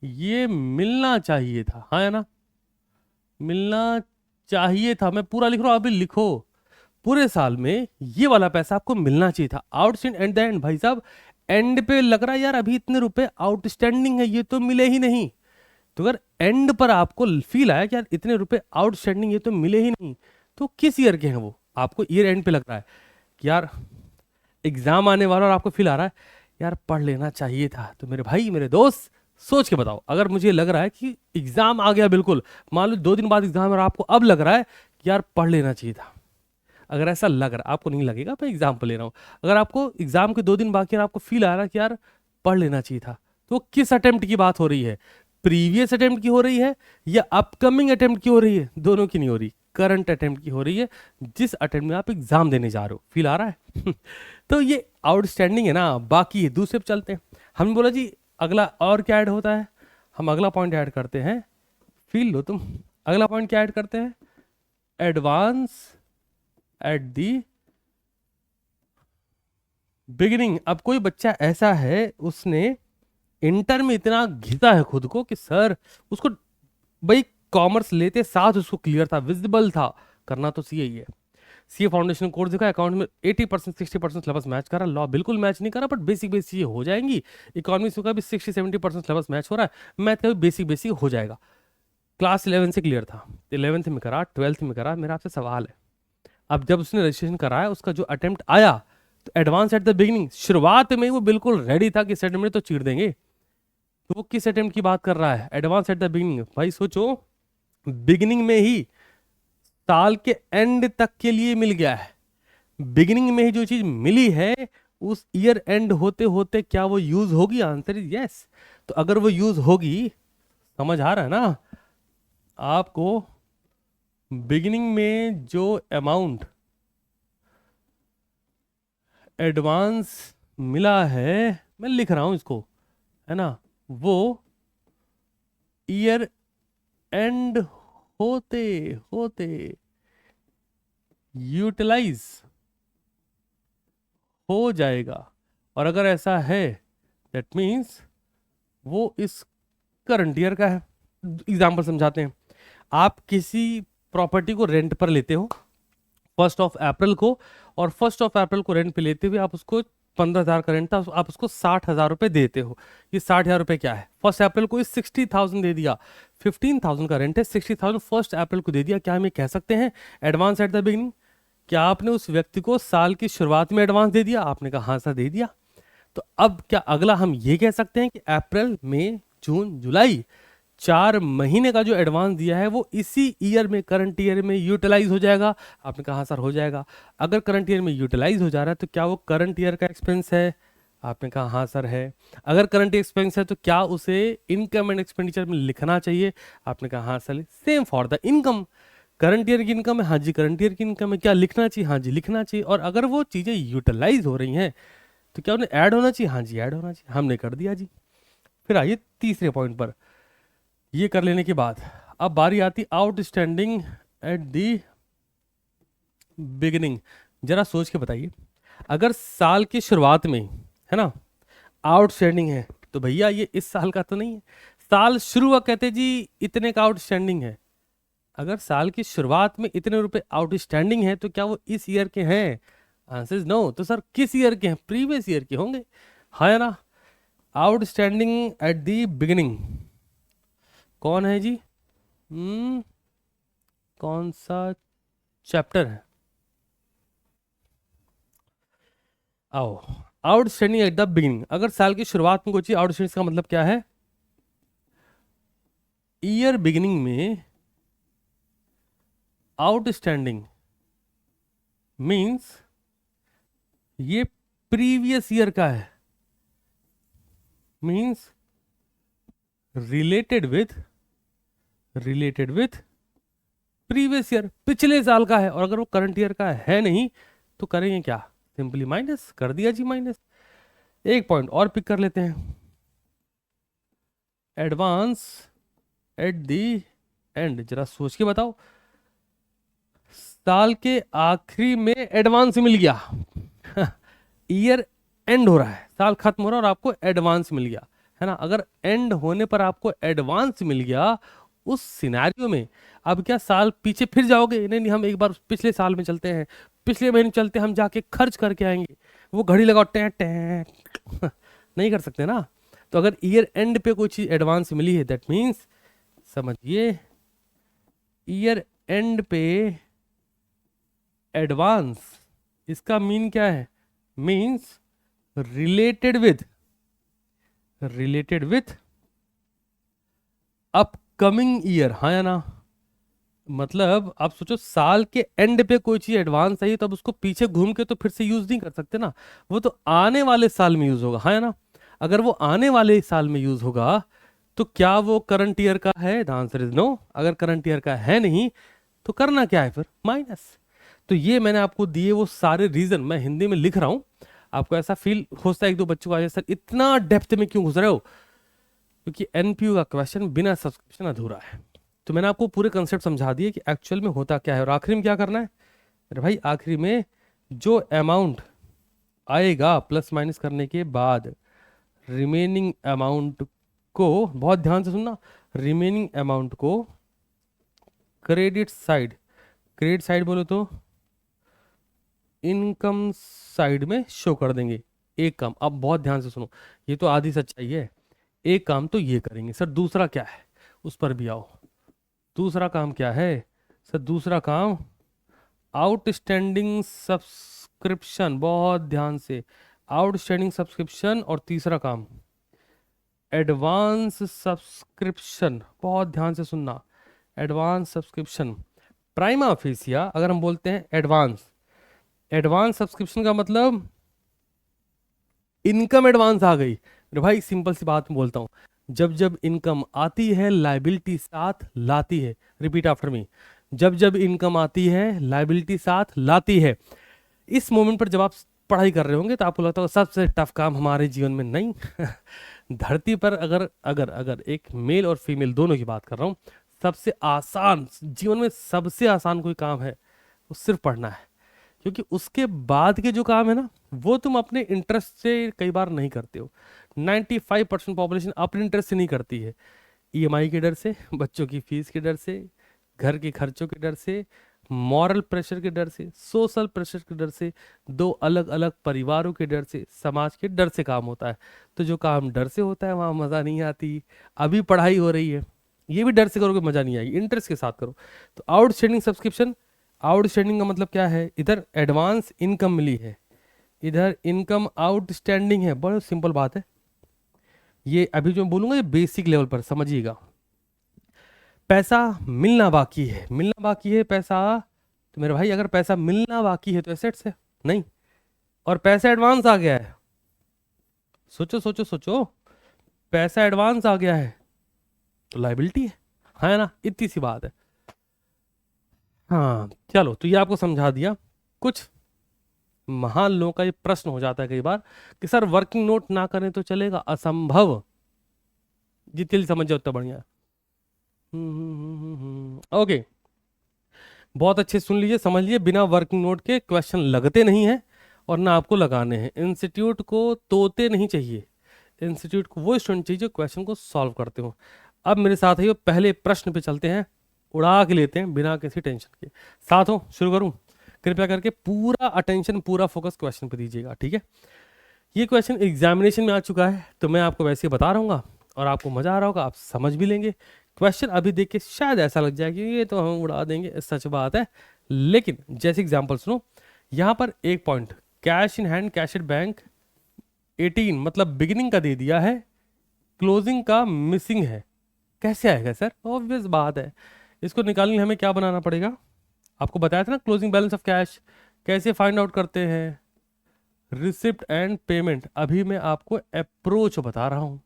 ये मिलना चाहिए था, हाँ या ना, मिलना चाहिए था। मैं पूरा लिख रहा हूं, अभी लिखो, पूरे साल में ये वाला पैसा आपको मिलना चाहिए था। आउटस्टैंडिंग एट द एंड, भाई साहब एंड पे लग रहा है यार अभी इतने रुपए आउटस्टैंडिंग है, ये तो मिले ही नहीं। तो अगर एंड पर आपको फील आया कि यार इतने रुपए आउटस्टैंडिंग, ये तो मिले ही नहीं, तो किस ईयर के हैं वो, आपको ईयर एंड पे लग रहा है कि यार एग्जाम आने वाला, और आपको फील आ रहा है यार पढ़ लेना चाहिए था। तो मेरे भाई, मेरे दोस्त, सोच के बताओ, अगर मुझे लग रहा है कि एग्जाम आ गया बिल्कुल, मान लो 2 दिन बाद एग्जाम है, और आपको अब लग रहा है कि यार पढ़ लेना चाहिए था, अगर ऐसा लग रहा है, आपको नहीं लगेगा, मैं एग्जाम्पल ले रहा हूँ, अगर आपको एग्जाम के 2 दिन बाकी और आपको फील आ रहा है कि यार पढ़ लेना चाहिए था, तो किस अटेम्प्ट की बात हो रही है, प्रीवियस अटेम्प्ट की हो रही है या अपकमिंग अटेम्प्ट की हो रही है, दोनों की नहीं हो रही, करंट अटेम्प्ट की हो रही है, जिस अटेम्प्ट में आप एग्जाम देने जा रहे हो, फील आ रहा है तो ये आउटस्टैंडिंग है ना, बाकी है। दूसरे पे चलते हैं, हमने बोला जी अगला और क्या ऐड होता है, हम अगला पॉइंट ऐड करते हैं, फील लो तुम, अगला पॉइंट क्या ऐड करते हैं, एडवांस एट द बिगिनिंग। अब कोई बच्चा ऐसा है, उसने इंटर में इतना घिसा है खुद को कि सर, उसको भाई कॉमर्स लेते साथ उसको क्लियर था, विजिबल था, करना तो सीए ही है। सीए फाउंडेशन कोर्स देखा, अकाउंट में 80% 60% सिलेबस मैच करा, लॉ बिल्कुल मैच नहीं करा, बट बेसिक बेसिक ये हो जाएंगी। इकोनॉमिक्स का भी 60-70% सिलेबस मैच हो रहा है, मैथ का भी बेसिक बेसिक हो जाएगा। क्लास 11 से क्लियर था, 11th में करा, 12th में करा। मेरा आपसे सवाल है, अब जब उसने रजिस्ट्रेशन कराया, उसका जो अटेम्प्ट आया, तो एडवांस एट द बिगिनिंग, शुरुआत में वो बिल्कुल रेडी था कि इस अटेम्प्ट में तो चीर देंगे। तो वो किस अटेम्प्ट की बात कर रहा है? Advance at the beginning. भाई सोचो, बिगिनिंग में ही, साल के एंड तक के लिए मिल गया है। बिगिनिंग में ही जो चीज मिली है, उस ईयर एंड होते होते क्या वो यूज होगी? Answer is yes. तो अगर वो यूज होगी, समझ आ रहा है ना आपको? बिगिनिंग में जो अमाउंट एडवांस मिला है, मैं लिख रहा हूं इसको, है ना, वो ईयर एंड होते होते यूटिलाइज हो जाएगा। और अगर ऐसा है, दैट मीन्स वो इस करंट ईयर का है। एग्जाम्पल समझाते हैं। आप किसी प्रॉपर्टी को रेंट पर लेते हो 1 अप्रैल को, और 1 अप्रैल को रेंट पे लेते हुए आप उसको 15,000 का रेंट था, आप उसको 60,000 रुपए देते हो। ये 60,000 रुपए क्या है? 1 अप्रैल को 60,000 दे दिया। 15,000 का रेंट है, 60,000 1 अप्रैल को दे दिया। क्या हम ये कह सकते हैं एडवांस एट द बिगिनिंग? क्या आपने उस व्यक्ति को साल की शुरुआत में एडवांस दे दिया? आपने कहा हाँ सर दे दिया। तो अब क्या अगला हम ये कह सकते हैं कि अप्रैल, मई, जून, जुलाई, 4 महीने का जो एडवांस दिया है वो इसी ईयर में, करंट ईयर में यूटिलाइज हो जाएगा? आपने कहा हाँ सर हो जाएगा। अगर करंट ईयर में यूटिलाइज हो जा रहा है तो क्या वो करंट ईयर का एक्सपेंस है? आपने कहा हाँ सर है। अगर करंट एक्सपेंस है तो क्या उसे इनकम एंड एक्सपेंडिचर में लिखना चाहिए? आपने कहा हाँ sir. Same for the income, current year की इनकम है, हाँ जी करंट ईयर की इनकम है, क्या लिखना चाहिए? हाँ जी लिखना चाहिए। और अगर वो चीज़ें यूटिलाइज हो रही हैं तो क्या उन्हें ऐड होना चाहिए? हाँ जी ऐड होना चाहिए। हमने कर दिया जी। फिर आइए तीसरे पॉइंट पर। ये कर लेने के बाद अब बारी आती आउटस्टैंडिंग एट द बिगिनिंग। जरा सोच के बताइए, अगर साल की शुरुआत में, है ना, आउटस्टैंडिंग है, तो भैया ये इस साल का तो नहीं है। साल शुरू हुआ, कहते जी इतने का आउटस्टैंडिंग है। अगर साल की शुरुआत में इतने रुपए आउटस्टैंडिंग है तो क्या वो इस ईयर के हैं? Answer is no. तो सर किस ईयर के हैं? प्रीवियस ईयर के होंगे, है ना। आउटस्टैंडिंग एट द बिगिनिंग कौन है जी? कौन सा चैप्टर है? आओ, आउटस्टैंडिंग एट द बिगिनिंग। अगर साल की शुरुआत में कोई चीज आउटस्टैंडिंग का मतलब क्या है? ईयर बिगिनिंग में आउटस्टैंडिंग मींस ये प्रीवियस ईयर का है, means related with previous year, पिछले साल का है। और अगर वो करंट ईयर का है नहीं तो करेंगे क्या? सिंपली माइनस कर दिया जी, माइनस। एक पॉइंट और पिक कर लेते हैं, एडवांस एट द एंड। जरा सोच के बताओ, साल के आखिरी में एडवांस मिल गया ईयर एंड हो रहा है, साल खत्म हो रहा है और आपको एडवांस मिल गया, है ना। अगर एंड होने पर आपको एडवांस मिल गया, उस सिनेरियो में अब क्या साल पीछे फिर जाओगे? नहीं नहीं, हम एक बार पिछले साल में चलते हैं, पिछले महीने चलते हैं, हम जाके खर्च करके आएंगे। वो घड़ी लगाओ टें टें नहीं कर सकते ना। तो अगर ईयर एंड पे कोई चीज एडवांस मिली है, दैट मीन्स समझिए ईयर एंड पे एडवांस, इसका मीन क्या है? Means related with upcoming year, हाँ या ना। मतलब आप सोचो, साल के एंड पे कोई चीज एडवांस आई तो अब उसको पीछे घूम के तो फिर से यूज नहीं कर सकते ना, वो तो आने वाले साल में यूज होगा, हाँ या ना। अगर वो आने वाले साल में यूज होगा तो क्या वो करंट ईयर का है? The answer is no. अगर करंट ईयर का है नहीं तो करना क्या है फिर? माइनस। तो ये मैंने आपको दिए वो सारे रीजन, मैं हिंदी में लिख रहा हूं। आपको ऐसा फील होता है एक दो बच्चों का, सर इतना डेप्थ में क्यों घुस रहे हो? क्योंकि एनपीयू का क्वेश्चन बिना सब्सक्रिप्शन अधूरा है। तो मैंने आपको पूरे कंसेप्ट समझा दिए कि एक्चुअल में होता क्या है और आखिरी में क्या करना है। अरे भाई आखिरी में जो अमाउंट आएगा प्लस माइनस करने के बाद, रिमेनिंग अमाउंट को, बहुत ध्यान से सुनना, रिमेनिंग अमाउंट को क्रेडिट साइड, क्रेडिट साइड बोलो तो इनकम साइड में शो कर देंगे। एक काम, अब बहुत ध्यान से सुनो, ये तो आधी सच्चाई है। एक काम तो ये करेंगे सर, दूसरा क्या है उस पर भी आओ। दूसरा काम क्या है सर? दूसरा काम आउटस्टैंडिंग सब्सक्रिप्शन, बहुत ध्यान से, आउटस्टैंडिंग सब्सक्रिप्शन। और तीसरा काम एडवांस सब्सक्रिप्शन, बहुत ध्यान से सुनना, एडवांस सब्सक्रिप्शन। प्राइमा फेसिया अगर हम बोलते हैं एडवांस, एडवांस सब्सक्रिप्शन का मतलब इनकम एडवांस आ गई। अरे भाई सिंपल सी बात बोलता हूं, जब जब इनकम आती है लाइबिलिटी साथ लाती है। रिपीट आफ्टर मी, जब जब इनकम आती है लाइबिलिटी साथ लाती है। इस मोमेंट पर जब आप पढ़ाई कर रहे होंगे तो आपको लगता है सबसे टफ काम हमारे जीवन में, नहीं धरती पर अगर अगर अगर एक मेल और फीमेल दोनों की बात कर रहा हूं, सबसे आसान, जीवन में सबसे आसान कोई काम है वो सिर्फ पढ़ना है। क्योंकि उसके बाद के जो काम है ना, वो तुम अपने इंटरेस्ट से कई बार नहीं करते हो। 95% पॉपुलेशन अपने इंटरेस्ट से नहीं करती है। ईएमआई के डर से, बच्चों की फीस के डर से, घर के खर्चों के डर से, मॉरल प्रेशर के डर से, सोशल प्रेशर के डर से, दो अलग अलग परिवारों के डर से, समाज के डर से काम होता है। तो जो काम डर से होता है वहाँ मज़ा नहीं आती। अभी पढ़ाई हो रही है, ये भी डर से करोगे मज़ा नहीं आएगी, इंटरेस्ट के साथ करो। तो आउटस्टैंडिंग सब्सक्रिप्शन, आउटस्टैंडिंग का मतलब क्या है? इधर एडवांस इनकम मिली है, इधर इनकम आउटस्टैंडिंग है। बहुत सिंपल बात है ये, अभी जो मैं बोलूंगा ये बेसिक लेवल पर समझिएगा। पैसा मिलना बाकी है, मिलना बाकी है पैसा। तो मेरे भाई अगर पैसा मिलना बाकी है तो एसेट्स है, नहीं? और पैसा एडवांस आ गया है, सोचो सोचो सोचो, पैसा एडवांस आ गया है तो लाइबिलिटी है ना? इतनी सी बात है। हाँ चलो, तो ये आपको समझा दिया। कुछ महान लोगों का ये प्रश्न हो जाता है कई बार कि सर वर्किंग नोट ना करें तो चलेगा? असंभव, जितनी समझ जाओ उतना बढ़िया। ओके, बहुत अच्छे सुन लीजिए, समझ लीजिए, बिना वर्किंग नोट के क्वेश्चन लगते नहीं हैं और ना आपको लगाने हैं। इंस्टीट्यूट को तोते नहीं चाहिए, इंस्टीट्यूट को वो स्टूडेंट चाहिए जो क्वेश्चन को सॉल्व करते हो। अब मेरे साथ है, पहले प्रश्न पे चलते हैं, उड़ा के लेते हैं बिना किसी टेंशन के। साथ हो, शुरू करूं? कृपया करके पूरा अटेंशन, पूरा फोकस क्वेश्चन पे दीजिएगा, ठीक है? ये क्वेश्चन एग्जामिनेशन में आ चुका है तो मैं आपको वैसे ही बता रहा हूँ और आपको मजा आ रहा होगा, आप समझ भी लेंगे। क्वेश्चन अभी देख के शायद ऐसा लग जाए कि ये तो हम उड़ा देंगे, सच बात है। लेकिन जैसे एग्जाम्पल सुनो, यहाँ पर एक point, cash in hand, cash at bank 18 मतलब बिगिनिंग का दे दिया है, क्लोजिंग का मिसिंग है। कैसे आएगा सर? ऑब्वियस बात है, इसको निकालने हमें क्या बनाना पड़ेगा? आपको बताया था ना क्लोजिंग बैलेंस ऑफ कैश कैसे फाइंड आउट करते हैं, रिसिप्ट एंड पेमेंट। अभी मैं आपको अप्रोच बता रहा हूं,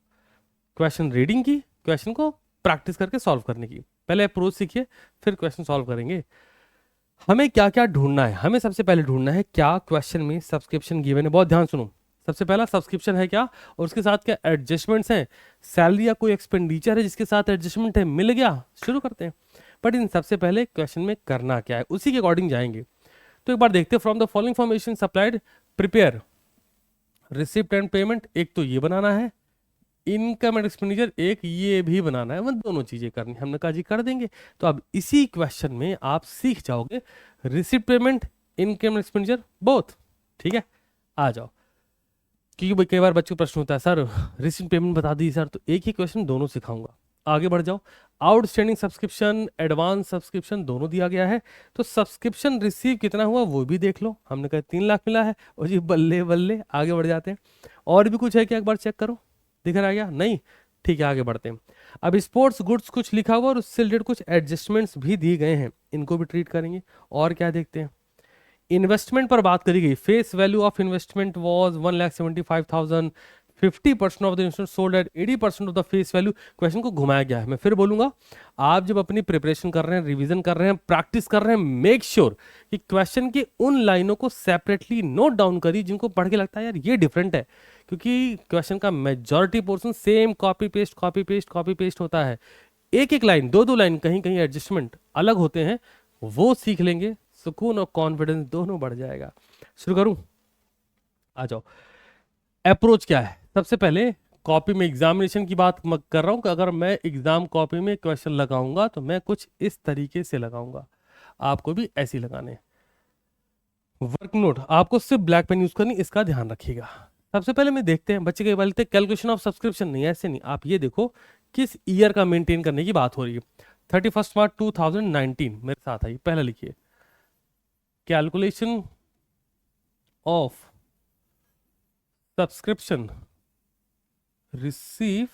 क्वेश्चन रीडिंग की, क्वेश्चन को प्रैक्टिस करके सॉल्व करने की। पहले अप्रोच सीखिए, फिर क्वेश्चन सॉल्व करेंगे। हमें क्या क्या ढूंढना है? हमें सबसे पहले ढूंढना है क्या क्वेश्चन में सब्सक्रिप्शन गिवन है। बहुत ध्यान सुनो, सबसे पहला सब्सक्रिप्शन है क्या और उसके साथ क्या एडजस्टमेंट्स हैं, सैलरी या कोई एक्सपेंडिचर है जिसके साथ एडजस्टमेंट है, मिल गया, शुरू करते हैं। बट इन सबसे पहले क्वेश्चन में करना क्या है उसी के अकॉर्डिंग जाएंगे। तो एक बार देखते हैं, from the following information supplied prepare receipt and payment. एक तो ये बनाना है, इनकम एंड एक्सपेंडिचर एक ये भी बनाना है, मतलब दोनों चीजें करनी है। हमने कहा जी कर देंगे। तो अब इसी क्वेश्चन में आप सीख जाओगे receipt payment, income and expenditure both, ठीक है? आ जाओ, क्योंकि कई बार बच्चों को प्रश्न होता है सर रिसिप्ट पेमेंट बता दी सर, तो एक ही क्वेश्चन दोनों सिखाऊंगा। आगे बढ़ जाओ, आउटस्टैंडिंग सब्सक्रिप्शन, एडवांस सब्सक्रिप्शन दोनों दिया गया है। तो सब्सक्रिप्शन रिसीव कितना हुआ वो भी देख लो, हमने कहा 3 लाख मिला है, और जी बल्ले बल्ले। आगे बढ़ जाते हैं, और भी कुछ है क्या? एक बार चेक करो, दिख रहा है क्या? नहीं, ठीक है, आगे बढ़ते हैं। अब स्पोर्ट्स गुड्स कुछ लिखा हुआ और उससे रिलेटेड कुछ एडजस्टमेंट्स भी दिए गए हैं, इनको भी ट्रीट करेंगे। और क्या देखते हैं, इन्वेस्टमेंट पर बात करी गई, face value of investment was 1,75,000, 50% of the investment sold at 80% of the face value. Question को घुमाया गया है। मैं फिर बोलूंगा, आप जब अपनी प्रिपरेशन कर रहे हैं, रिवीजन कर रहे हैं, प्रैक्टिस कर रहे हैं, मेक श्योर कि क्वेश्चन की उन लाइनों को सेपरेटली नोट डाउन करिए जिनको पढ़ के लगता है यार ये डिफरेंट है। क्योंकि क्वेश्चन का majority portion same copy paste copy paste copy paste होता है। एक एक लाइन, दो दो लाइन, कहीं कहीं एडजस्टमेंट अलग होते हैं, वो सीख लेंगे, सुकून और कॉन्फिडेंस दोनों बढ़ जाएगा। शुरू करूं? आ जाओ। अप्रोच क्या है? सबसे पहले कॉपी में एग्जामिनेशन की बात कर रहा हूं कि अगर मैं एग्जाम कॉपी में क्वेश्चन लगाऊंगा तो मैं कुछ इस तरीके से लगाऊंगा, आपको भी ऐसे ही लगाने हैं। वर्क नोट आपको सिर्फ ब्लैक पेन यूज करनी, इसका ध्यान रखिएगा। सबसे पहले मैं देखते हैं, बच्चे के बोलते कैलकुलेशन ऑफ सब्सक्रिप्शन, नहीं ऐसे नहीं, आप ये देखो किस ईयर का मेंटेन करने की बात हो रही है। 31 मार्च 2019 मेरे साथ आई, पहला लिखिए calculation of subscription receive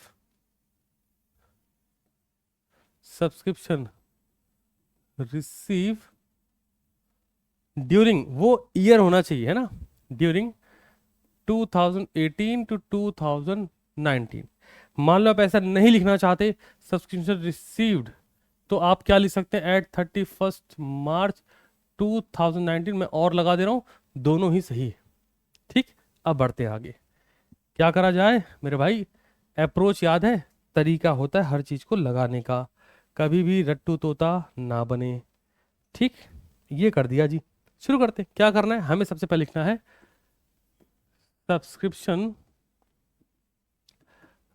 subscription receive during, वो ईयर होना चाहिए है ना, ड्यूरिंग 2018 टू 2019। मान लो आप ऐसा नहीं लिखना चाहते, सब्सक्रिप्शन रिसीव्ड, तो आप क्या लिख सकते हैं, एट 31 मार्च 2019, मैं और लगा दे रहा हूं, दोनों ही सही है। ठीक, अब बढ़ते हैं आगे। क्या करा जाए मेरे भाई? अप्रोच याद है, तरीका होता है हर चीज को लगाने का, कभी भी रट्टू तोता ना बने। ठीक, ये कर दिया जी। शुरू करते, क्या करना है हमें? सबसे पहले लिखना है subscription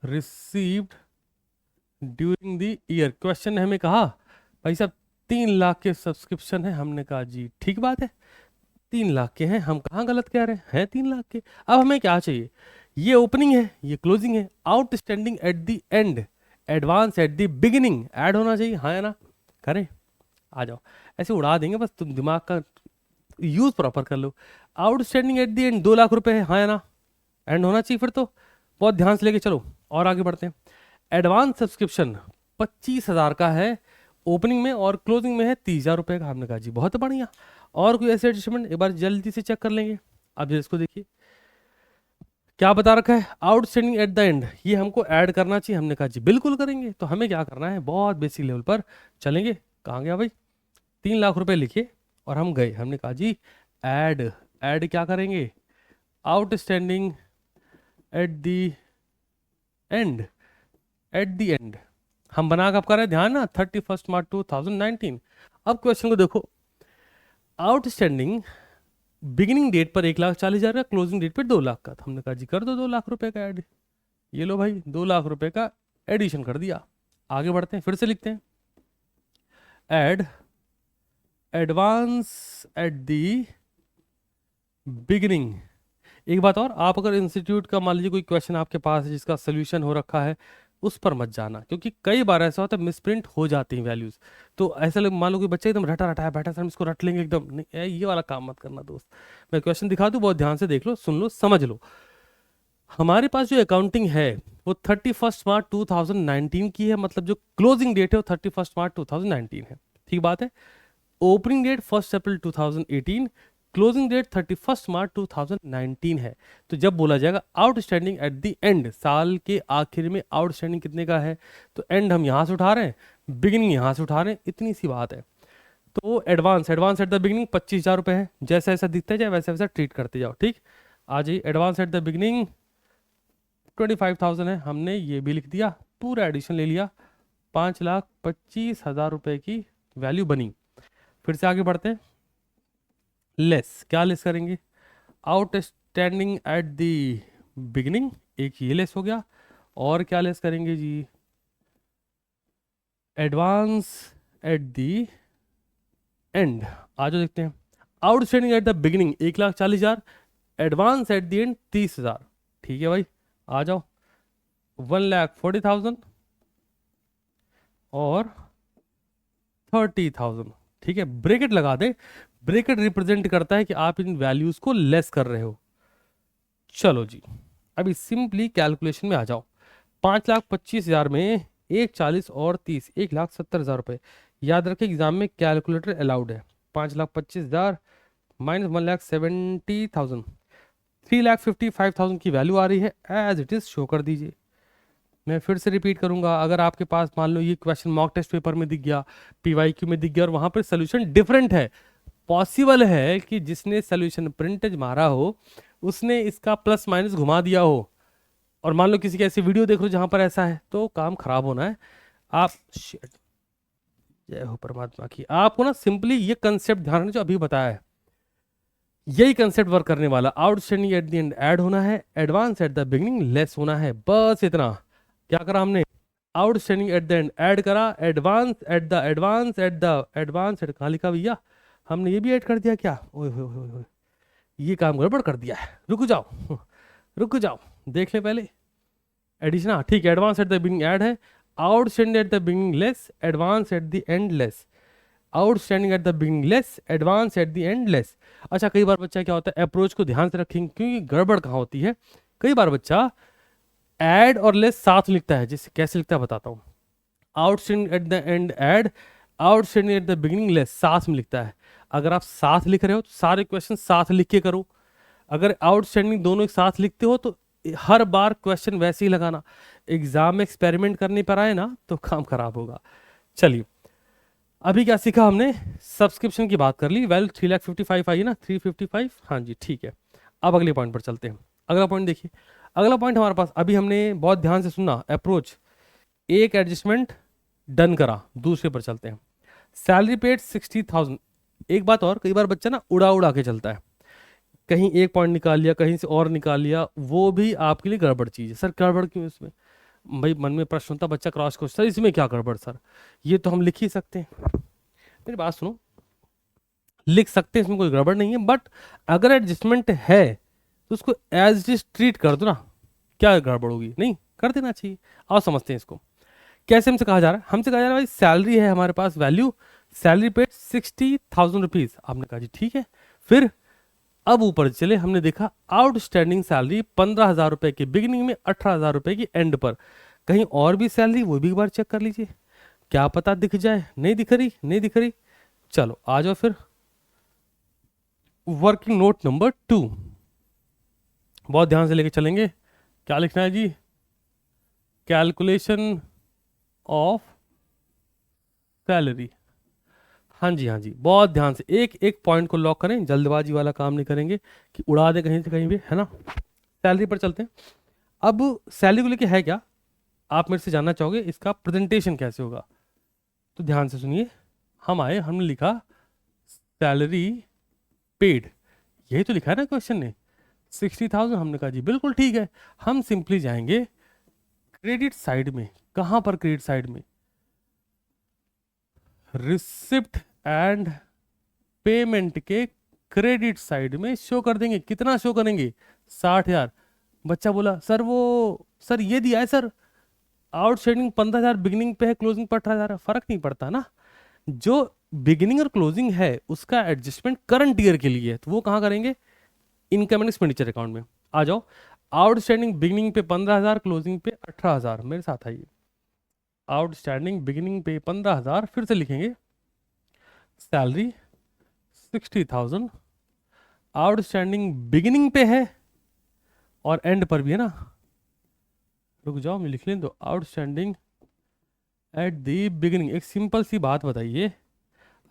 received during the year. Question ने हमें कहा भाई साहब 3 लाख के सब्सक्रिप्शन है, हमने कहा जी ठीक बात है, 3 लाख के हैं, हम कहाँ गलत कह रहे हैं 3 लाख के। अब हमें क्या चाहिए? ये ओपनिंग है, ये क्लोजिंग है, outstanding at the and, advance at the beginning, add होना चाहिए, हाँ या ना? करें? आ जाओ, ऐसे उड़ा देंगे बस, तुम दिमाग का यूज प्रॉपर कर लो। Outstanding at the end 2 lakh रुपए है, हाँ या ना? एंड होना चाहिए फिर तो, बहुत ध्यान से लेके चलो और आगे बढ़ते हैं। एडवांस सब्सक्रिप्शन 25,000 का है ओपनिंग में और क्लोजिंग में है 30,000 रुपए का, हमने कहा जी बहुत बढ़िया। और कोई ऐसे एडजस्टमेंट एक बार जल्दी से चेक कर लेंगे। अब इसको देखिए क्या बता रखा है, आउटस्टैंडिंग एट द एंड, ये हमको ऐड करना चाहिए, हमने कहा जी बिल्कुल करेंगे। तो हमें क्या करना है, बहुत बेसिक लेवल पर चलेंगे। कहाँ गया भाई? 3 लाख रुपए लिखे और हम गए, हमने कहा जी ऐड, ऐड क्या करेंगे, outstanding at the and, eight the and हम बना कब कर रहे हैं, ध्यान ना, 31 मार्च 2019। अब क्वेश्चन को देखो, आउटस्टैंडिंग बिगिनिंग डेट पर 1,40,000 का, क्लोजिंग डेट पर 2 लाख का, तो हमने कहा जी कर दो 2 लाख रुपए का ऐड। ये लो भाई 2 लाख रुपए का एडिशन कर दिया। आगे बढ़ते हैं, फिर से लिखते हैं add advance at the beginning. एक बात और, आप अगर इंस्टीट्यूट का मान लीजिए कोई क्वेश्चन आपके पास है जिसका सोल्यूशन हो रखा है, उस पर मत जाना, क्योंकि कई बार ऐसा होता है मिसप्रिंट हो जाती हैं वैल्यूज। तो ऐसा मान लो कि बच्चा एकदम रटा रटाया बैठा, सर हम इसको रट लेंगे एकदम, नहीं ये वाला काम मत करना दोस्त। मैं क्वेश्चन दिखा दूँ, बहुत ध्यान से देख लो, सुन लो, समझ लो। हमारे पास जो अकाउंटिंग है वो 31 मार्च 2019 की है, मतलब जो क्लोजिंग डेट है वो 31 मार्च 2019 है, ठीक बात है। ओपनिंग डेट 1 अप्रैल 2018, क्लोजिंग डेट 31 मार्च 2019 है। तो जब बोला जाएगा आउटस्टैंडिंग एट द एंड, साल के आखिर में आउटस्टैंडिंग कितने का है, तो एंड हम यहां से उठा रहे हैं, बिगिनिंग यहां से उठा रहे हैं, इतनी सी बात है। तो advance, advance at the beginning 25,000 रुपए है, जैसा ऐसा दिखता जाए वैसे वैसा ट्रीट करते जाओ। ठीक, आ जाइए, एडवांस एट द बिगिनिंग 25,000 है, हमने ये भी लिख दिया, पूरा एडिशन ले लिया, 5,25,000 रुपए की वैल्यू बनी। फिर से आगे बढ़ते हैं, लेस, क्या लेस करेंगे, आउटस्टैंडिंग एट द बिगिनिंग, एक ये लेस हो गया, और क्या लेस करेंगे जी, एडवांस एट द एंड। आज देखते हैं, outstanding at the beginning 1,40,000, advance at the and 30,000, ठीक है भाई, आ जाओ 1,40,000 और 30,000, ठीक है, ब्रैकेट लगा दे, ब्रैकेट रिप्रेजेंट करता है कि आप इन वैल्यूज को लेस कर रहे हो। चलो जी, अभी सिंपली कैलकुलेशन में आ जाओ, 5,25,000 में 1,40 और 30, 1,70,000 रुपए। याद रखें एग्जाम में कैलकुलेटर अलाउड है। 5,25,000 माइनस 1,70,000, 3,55,000 की वैल्यू आ रही है, एज इट इज शो कर दीजिए। मैं फिर से रिपीट करूंगा, अगर आपके पास मान लो ये क्वेश्चन मॉक टेस्ट पेपर में दिख गया, पीवाईक्यू में दिख गया और वहां पर सोल्यूशन डिफरेंट है, पॉसिबल है कि जिसने सोल्यूशन प्रिंटेज मारा हो उसने इसका प्लस माइनस घुमा दिया हो, और मान लो किसी की ऐसी वीडियो देख लो जहां पर ऐसा है, तो काम खराब होना है। आप Shit, जय हो परमात्मा की। आपको ना सिंपली ये कंसेप्ट ध्यान रखना जो अभी बताया है, यही कंसेप्ट वर्क करने वाला। Outstanding at the and add होना है, advance at the beginning less होना है, बस इतना। क्या करा हमने? Outstanding at the and add करा, एडवांस एट कहाँ लिखा भैया? हमने ये भी ऐड कर दिया क्या? ओए होए होए होए, ये काम गड़बड़ कर दिया है। रुक जाओ रुक जाओ, देख ले पहले। एडिशन, हाँ ठीक है, advance at the beginning add है, outstanding at the beginning less, advance at the end less. Outstanding at the beginning less, advance at the end less. अच्छा, कई बार बच्चा क्या होता है, अप्रोच को ध्यान से रखेंगे क्योंकि गड़बड़ कहाँ होती है। कई बार बच्चा ऐड और लेस साथ लिखता है। जैसे कैसे लिखता है बताता हूँ। Outstanding at the and add, outstanding at the beginning less, साथ में लिखता है। अगर आप साथ लिख रहे हो तो सारे क्वेश्चन साथ लिख के करो। अगर आउटस्टैंडिंग दोनों एक साथ लिखते हो तो हर बार क्वेश्चन वैसे ही लगाना। एग्जाम में एक्सपेरिमेंट करने पर आए ना तो काम खराब होगा। चलिए, अभी क्या सीखा हमने? सब्सक्रिप्शन की बात कर ली। वैल्यू 3,55,000 आई है ना, 355। हाँ जी ठीक है। अब अगले पॉइंट पर चलते हैं। अगला पॉइंट देखिए, अगला पॉइंट हमारे पास, अभी हमने बहुत ध्यान से सुना अप्रोच, एक एडजस्टमेंट डन करा। दूसरे पर चलते हैं। Salary paid 60,000। एक बात और, कई बार बच्चा ना उड़ा उड़ा के चलता है, कहीं एक पॉइंट निकाल लिया, कहीं से और निकाल लिया, वो भी आपके लिए गड़बड़ चीज़ है। सर गड़बड़ क्यों इसमें? भाई मन में प्रश्न होता, बच्चा क्रॉस क्वेश्चन, सर इसमें क्या गड़बड़ सर? ये तो हम लिख ही सकते हैं। मेरी बात सुनो, लिख सकते हैं, इसमें कोई गड़बड़ नहीं है, बट अगर एडजस्टमेंट है तो उसको एज इट ट्रीट कर दो ना। क्या गड़बड़ होगी? नहीं, कर देना चाहिए। आओ समझते हैं इसको। कैसे हमसे कहा जा रहा है? हमसे कहा जा रहा है भाई सैलरी है हमारे पास, वैल्यू सैलरी पेड 60,000 रुपीज। आपने कहा जी ठीक है। फिर अब ऊपर चले, हमने देखा आउटस्टैंडिंग सैलरी 15,000 रुपए के बिगिनिंग में, 18,000 रुपए की एंड पर। कहीं और भी सैलरी, वो भी एक बार चेक कर लीजिए, क्या पता दिख जाए। नहीं दिख रही, नहीं दिख रही। चलो आ जाओ फिर। वर्किंग नोट नंबर 2, बहुत ध्यान से लेके चलेंगे। क्या लिखना है जी? Calculation of salary. हाँ जी हाँ जी, बहुत ध्यान से एक एक पॉइंट को लॉक करें, जल्दबाजी वाला काम नहीं करेंगे कि उड़ा दे कहीं से कहीं भी, है ना। सैलरी पर चलते हैं। अब सैलरी को लेके है क्या, आप मेरे से जानना चाहोगे इसका प्रेजेंटेशन कैसे होगा? तो ध्यान से सुनिए। हम आए, हमने लिखा सैलरी पेड, यही तो लिखा है ना क्वेश्चन ने, 60,000। हमने कहा जी बिल्कुल ठीक है। हम सिंपली जाएंगे क्रेडिट साइड में। कहां पर क्रेडिट साइड में? रिसिप्ट एंड पेमेंट के क्रेडिट साइड में शो कर देंगे। कितना शो करेंगे? 60,000। बच्चा बोला सर वो, सर ये दिया है सर, आउटस्टैंडिंग 15,000, बिगिनिंग पे है, क्लोजिंग पर 18,000 है। फर्क नहीं पड़ता ना, जो बिगिनिंग और क्लोजिंग है उसका एडजस्टमेंट करंट ईयर के लिए है, तो वो कहाँ करेंगे? इनकम एंड एक्सपेंडिचर अकाउंट में। आ जाओ, आउटस्टैंडिंग बिगिनिंग पे 15,000, क्लोजिंग पे 18,000। मेरे साथ आइए। आउटस्टैंडिंग बिगिनिंग पे 15,000, फिर से लिखेंगे सैलरी 60,000, आउटस्टैंडिंग बिगिनिंग पे है और एंड पर भी है ना। रुक जाओ, मैं लिख लें तो आउटस्टैंडिंग एट द बिगिनिंग। एक सिंपल सी बात बताइए,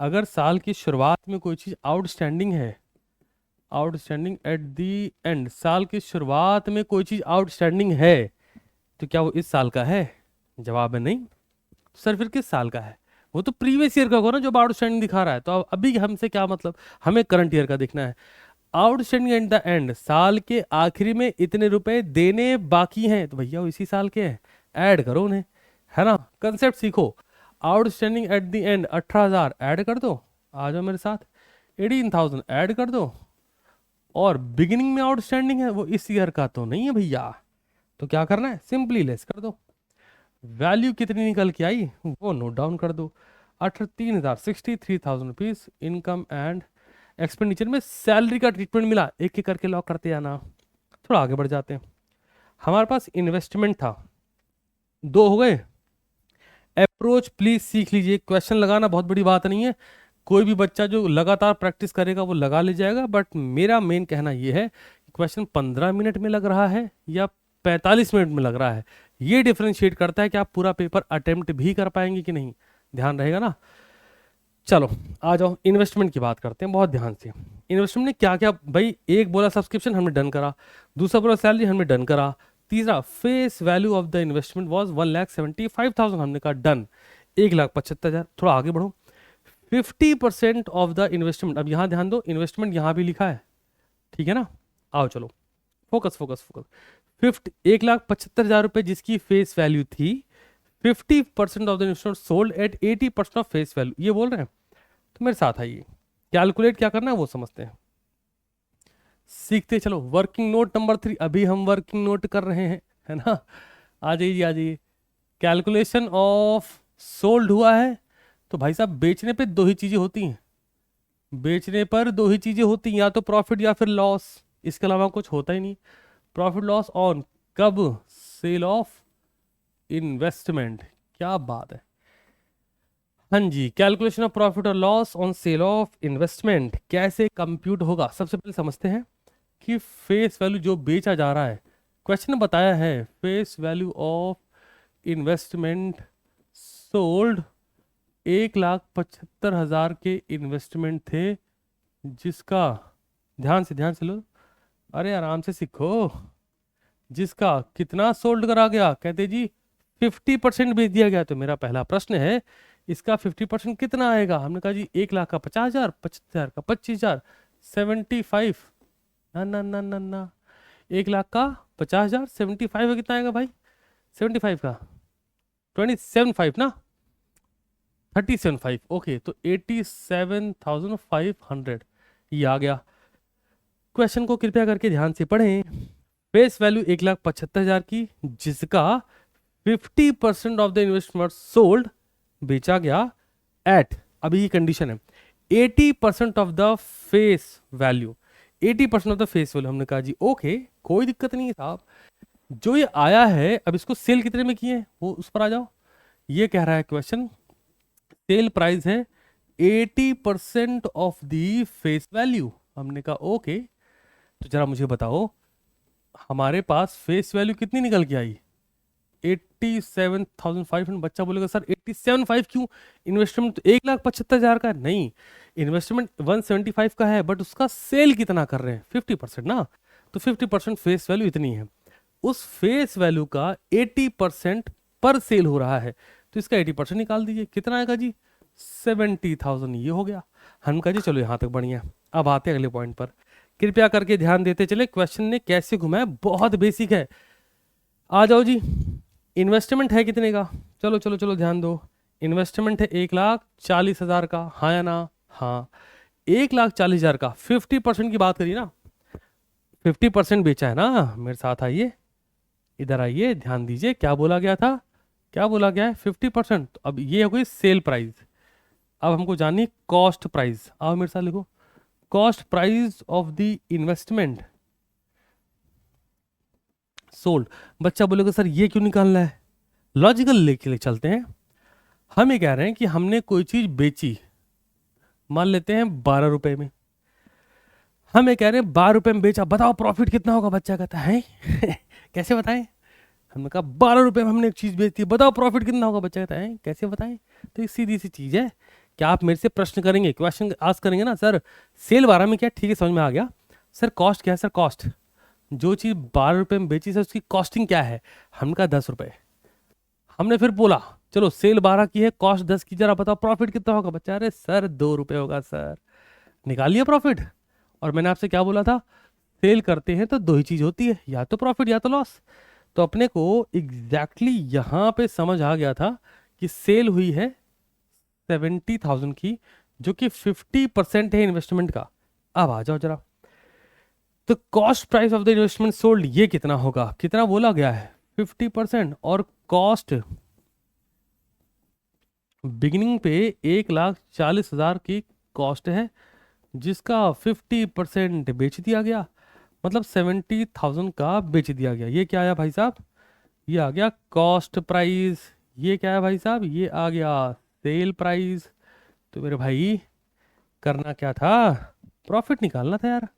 अगर साल की शुरुआत में कोई चीज़ आउटस्टैंडिंग है, आउटस्टैंडिंग एट द एंड, साल की शुरुआत में कोई चीज़ आउटस्टैंडिंग है, तो क्या वो इस साल का है? जवाब है नहीं। सर फिर किस साल का है? वो तो प्रीवियस ईयर का होगा ना जो आउटस्टैंडिंग दिखा रहा है। तो अब अभी हमसे क्या मतलब, हमें करंट ईयर का देखना है। आउटस्टैंडिंग एट द एंड, साल के आखिरी में इतने रुपए देने बाकी हैं, तो भैया वो इसी साल के हैं, ऐड करो उन्हें, है ना। कंसेप्ट सीखो। Outstanding at the and 18,000 add कर दो, आ जाओ मेरे साथ, 18,000 ऐड कर दो, और बिगिनिंग में आउटस्टैंडिंग है वो इस ईयर का तो नहीं है भैया, तो क्या करना है? सिंपली लेस कर दो। वैल्यू कितनी निकल के आई वो नोट डाउन कर दो। 3,000, 63,000 रुपीज इनकम एंड एक्सपेंडिचर में सैलरी का ट्रीटमेंट मिला। एक एक करके लॉक करते जाना। थोड़ा आगे बढ़ जाते हैं। हमारे पास इन्वेस्टमेंट था, 2 हो गए। अप्रोच प्लीज सीख लीजिए, क्वेश्चन लगाना बहुत बड़ी बात नहीं है। कोई भी बच्चा जो लगातार प्रैक्टिस करेगा वो लगा ले जाएगा, बट मेरा मेन कहना ये है क्वेश्चन 15 मिनट में लग रहा है या 45 मिनट में लग रहा है, ये डिफरेंशिएट करता है कि आप पूरा पेपर अटेम्प्ट भी कर पाएंगे कि नहीं। ध्यान रहेगा ना। चलो आ जाओ, इन्वेस्टमेंट की बात करते हैं बहुत ध्यान से। इन्वेस्टमेंट ने क्या क्या भाई, एक बोला सब्सक्रिप्शन हमने डन करा, दूसरा बोला सैलरी हमने डन करा, तीसरा, face value of the investment was 1,75,000, हमने कहा डन, 1,75,000। थोड़ा आगे बढ़ो, 50% ऑफ द इन्वेस्टमेंट, अब यहां ध्यान दो, इन्वेस्टमेंट यहां भी लिखा है, ठीक है ना, आओ चलो फोकस फोकस फोकस, 1,75,000 रुपए जिसकी फेस वैल्यू थी, 50% of the investment sold at 80% of face value, ये बोल रहे हैं। तो मेरे साथ आइए, कैलकुलेट क्या करना है वो समझते हैं, सीखते चलो। वर्किंग नोट नंबर 3, अभी हम वर्किंग नोट कर रहे हैं, है ना, आ जाइए आ जाइए। कैलकुलेशन ऑफ सोल्ड हुआ है, तो भाई साहब बेचने पे दो ही चीजें होती हैं, बेचने पर दो ही चीजें होती हैं, या तो प्रॉफिट या फिर लॉस, इसके अलावा कुछ होता ही नहीं। प्रॉफिट लॉस ऑन कब, सेल ऑफ इन्वेस्टमेंट, क्या बात है। हाँ जी, कैलकुलेशन ऑफ प्रॉफिट और loss on sale of investment कैसे कंप्यूट होगा, सबसे पहले समझते हैं कि फेस वैल्यू जो बेचा जा रहा है, क्वेश्चन ने बताया है face value of investment sold, 1,75,000 के इन्वेस्टमेंट थे, जिसका, ध्यान से लो, अरे आराम से सीखो, जिसका कितना सोल्ड करा गया, कहते जी 50% बेच दिया गया। तो मेरा पहला प्रश्न है, इसका 50% कितना आएगा, हमने कहा जी 1,00,000 का 50,000, 75,000 का 25,000, 75, ना ना ना ना ना, 1,00,000 का 50,000, 75 का कितना आएगा भाई, 75 का 27,500 ना, 37,500, ओके, तो 87,500 ये आ गया। क्वेश्चन को कृपया करके ध्यान से पढ़ें, फेस वैल्यू 1,75,000 की, जिसका 50% ऑफ द इन्वेस्टमेंट सोल्ड, बेचा गया, एट, अभी ये कंडीशन है, 80% of the face value, 80% of the face value. हमने कहा जी ओके, कोई दिक्कत नहीं है साहब, जो ये आया है, अब इसको सेल कितने में किए वो उस पर आ जाओ। ये कह रहा है क्वेश्चन, सेल प्राइस है 80% ऑफ द फेस वैल्यू। हमने कहा ओके, तो जरा मुझे बताओ हमारे पास फेस वैल्यू कितनी निकल के आई, 87,500। बच्चा बोलेगा सर 87,500 क्यों, इन्वेस्टमेंट तो 1,75,000 का है। नहीं, इन्वेस्टमेंट 175 का है, बट उसका सेल कितना कर रहे हैं, 50% ना, तो 50% फेस वैल्यू इतनी है, उस फेस वैल्यू का 80% पर सेल हो रहा है, तो इसका 80% निकाल दीजिए, कितना आएगा जी 70,000, ये हो गया। हम कहा जी चलो यहाँ तक बढ़िया। अब आते हैं अगले पॉइंट पर, कृपया करके ध्यान देते चले, क्वेश्चन ने कैसे घुमाया, बहुत बेसिक है। आ जाओ जी, इन्वेस्टमेंट है कितने का, चलो चलो चलो ध्यान दो, इन्वेस्टमेंट है 1,40,000 का, हाँ या ना, हाँ, 1,40,000 का 50% की बात करिए ना, 50% बेचा है ना, मेरे साथ आइए, इधर आइए, ध्यान दीजिए, क्या बोला गया था, क्या बोला गया है 50%। तो अब ये हो गई सेल प्राइस, अब हमको जाननी कॉस्ट प्राइस, आओ मेरे साथ लिखो, cost price of the investment sold. बच्चा बोलेगा सर ये क्यों निकालना है, लॉजिकल लेके चलते हैं। हम ये कह रहे हैं कि हमने कोई चीज बेची, मान लेते हैं 12 रुपए में, हम ये कह रहे हैं 12 रुपए में बेचा, बताओ प्रॉफिट कितना होगा, बच्चा कहता है कैसे बताएं, हमने कहा 12 रुपए में हमने एक चीज बेची, बताओ प्रॉफिट कितना होगा, बच्चा कहता है कैसे बताएं। तो एक सीधी सी चीज है, क्या आप मेरे से प्रश्न करेंगे, क्वेश्चन आस्क करेंगे ना, सर सेल 12 में क्या, ठीक है समझ में आ गया, सर कॉस्ट क्या है, सर कॉस्ट, जो चीज 12 रुपए में बेची सर उसकी कॉस्टिंग क्या है, हमने कहा 10 रुपए। हमने फिर बोला चलो सेल 12 की है, कॉस्ट 10 की, जरा बताओ प्रॉफिट कितना होगा, बच्चा अरे सर 2 रुपए होगा सर, निकाल लिया प्रॉफिट। और मैंने आपसे क्या बोला था, सेल करते हैं तो दो ही चीज होती है, या तो प्रॉफिट या तो लॉस। तो अपने को एग्जैक्टली यहाँ पे समझ आ गया था कि सेल हुई है 70,000 की, जो कि 50% है इन्वेस्टमेंट का। अब आ जाओ जरा, तो cost price of the investment sold ये कितना होगा, कितना बोला गया है 50%, और कॉस्ट बिगिनिंग पे 1,40,000 की कॉस्ट है, जिसका 50% बेच दिया गया, मतलब 70,000 का बेच दिया गया। ये क्या आया भाई साहब, ये आ गया कॉस्ट प्राइस, ये क्या है भाई साहब, ये आ गया सेल प्राइस। तो मेरे भाई करना क्या था, प्रॉफिट निकालना था यार।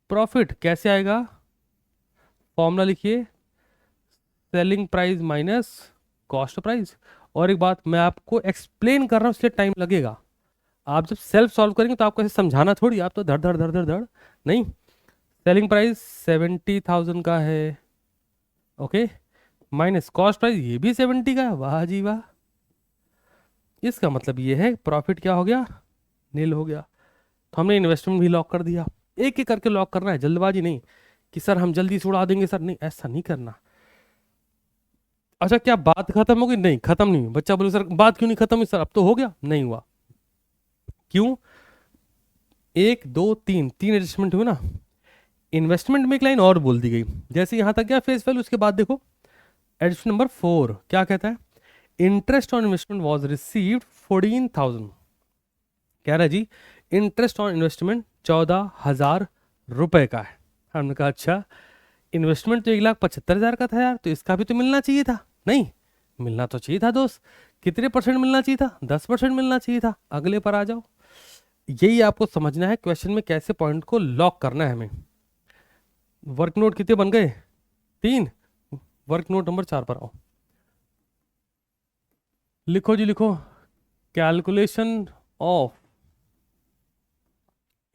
प्रॉफिट कैसे आएगा, फॉर्मूला लिखिए, selling price minus cost price. और एक बात मैं आपको एक्सप्लेन कर रहा हूँ इसलिए टाइम लगेगा, आप जब सेल्फ सॉल्व करेंगे तो आपको ऐसे समझाना थोड़ी, आप तो धड़ धड़ धड़ धड़ धड़ नहीं, सेलिंग प्राइस 70,000 का है, ओके, माइनस कॉस्ट प्राइस ये भी 70 का है, वाह जी वाह। इसका मतलब ये है प्रॉफिट क्या हो गया, नील हो गया। तो हमने इन्वेस्टमेंट भी लॉक कर दिया। एक एक करके लॉक करना है, जल्दबाजी नहीं कि सर हम जल्दी से उड़ा देंगे सर, नहीं ऐसा नहीं करना। अच्छा क्या बात खत्म हो गई, नहीं खत्म नहीं हुई। बच्चा बोले सर बात क्यों नहीं खत्म हुई, सर अब तो हो गया, नहीं हुआ। क्यों, एक दो तीन तीन एडजस्टमेंट हुए ना। इन्वेस्टमेंट में एक लाइन और बोल दी गई, जैसे यहां तक गया फेस वैल्यू, उसके बाद देखो एडजस्टमेंट नंबर 4 क्या कहता है, interest on investment was received 14,000। कह रहा है जी इंटरेस्ट ऑन इन्वेस्टमेंट 14,000 रुपए का है। हमने कहा अच्छा इन्वेस्टमेंट तो 1,75,000 का था यार, तो इसका भी तो मिलना चाहिए था। नहीं, मिलना तो चाहिए था दोस्त। कितने परसेंट मिलना चाहिए था, 10% मिलना चाहिए था। अगले पर आ जाओ, यही आपको समझना है क्वेश्चन में कैसे पॉइंट को लॉक करना है हमें। वर्क नोट कितने बन गए, 3। वर्क नोट नंबर 4 पर आओ, लिखो जी लिखो, calculation of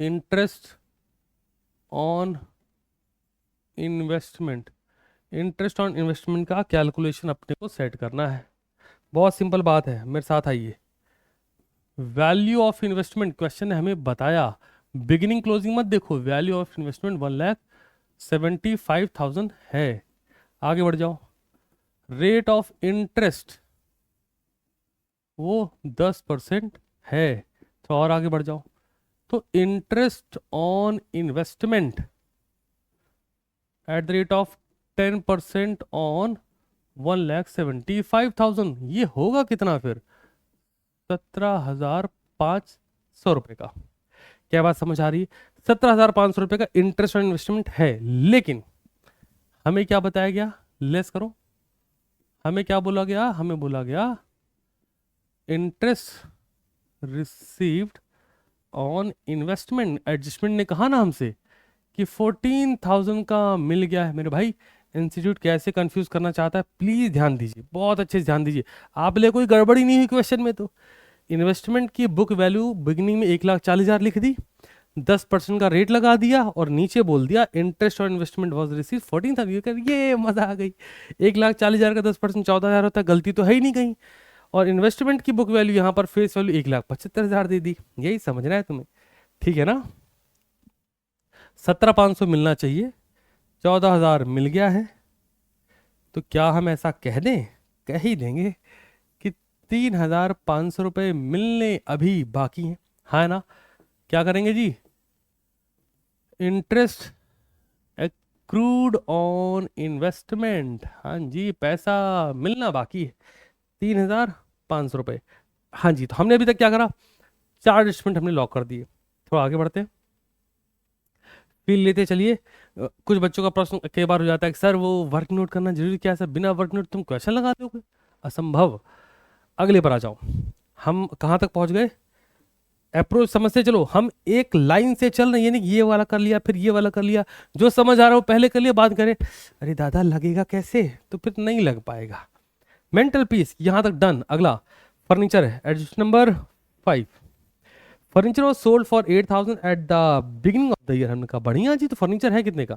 interest on investment. Interest on investment का कैलकुलेशन अपने को सेट करना है। बहुत सिंपल बात है, मेरे साथ आइए। वैल्यू ऑफ इन्वेस्टमेंट क्वेश्चन ने हमें बताया, बिगिनिंग क्लोजिंग मत देखो, वैल्यू ऑफ इन्वेस्टमेंट 1,75,000 है। आगे बढ़ जाओ, रेट ऑफ इंटरेस्ट वो 10% है। तो और आगे बढ़ जाओ, तो interest on investment at the rate of 10% on 1,75,000, ये होगा कितना फिर, 17,500 रुपए का। क्या बात समझ आ रही है, 17,500 रुपए का इंटरेस्ट ऑन इन्वेस्टमेंट है। लेकिन हमें क्या बताया गया, लेस करो, हमें क्या बोला गया, हमें बोला गया interest received on investment. Adjustment ने कहा ना हमसे कि 14,000 का मिल गया है। मेरे भाई इंस्टीट्यूट कैसे कंफ्यूज करना चाहता है, प्लीज ध्यान दीजिए, बहुत अच्छे से ध्यान दीजिए। आप ले कोई गड़बड़ी नहीं हुई क्वेश्चन में। तो इन्वेस्टमेंट की बुक वैल्यू बिगिनिंग में 1,40,000 लिख दी, 10% का रेट लगा दिया और नीचे बोल दिया इंटरेस्ट और इन्वेस्टमेंट वॉज रिसीव 14,000। ये मजा आ गई, 1,40,000 का 10% 14,000 होता है, गलती तो है ही नहीं कहीं। और इन्वेस्टमेंट की बुक वैल्यू यहाँ पर फेस वैल्यू 1,75,000 दे दी। यही समझना है तुम्हें, ठीक है ना। 17,500 मिलना चाहिए, 14,000 मिल गया है। तो क्या हम ऐसा कह दें, कह ही देंगे कि 3,500 रुपये मिलने अभी बाकी हैं, हाँ ना। क्या करेंगे जी, इंटरेस्ट एक्रूड ऑन इन्वेस्टमेंट, हाँ जी पैसा मिलना बाकी है 3,500 रुपये। हाँ जी, तो हमने अभी तक क्या करा, 4 एडजस्टमेंट हमने लॉक कर दिए। थोड़ा आगे बढ़ते हैं, फील लेते चलिए। कुछ बच्चों का प्रश्न कई बार हो जाता है कि सर वो वर्क नोट करना जरूरी क्या है, सर बिना वर्क नोट तुम क्वेश्चन लगा दोगे, असंभव। अगले पर आ जाओ, हम कहाँ तक पहुंच गए, अप्रोच समझते चलो। हम एक लाइन से चल रहे हैं, यानी ये वाला कर लिया फिर ये वाला कर लिया, जो समझ आ रहा हो पहले कर लिया, बात करें अरे दादा लगेगा कैसे, तो फिर नहीं लग पाएगा। मेंटल पीस यहां तक डन। अगला फर्नीचर है, adjust number 5। Furniture was sold for 8,000 eight the beginning of the year. हमने कहा बढ़िया जी, तो फर्नीचर है कितने का,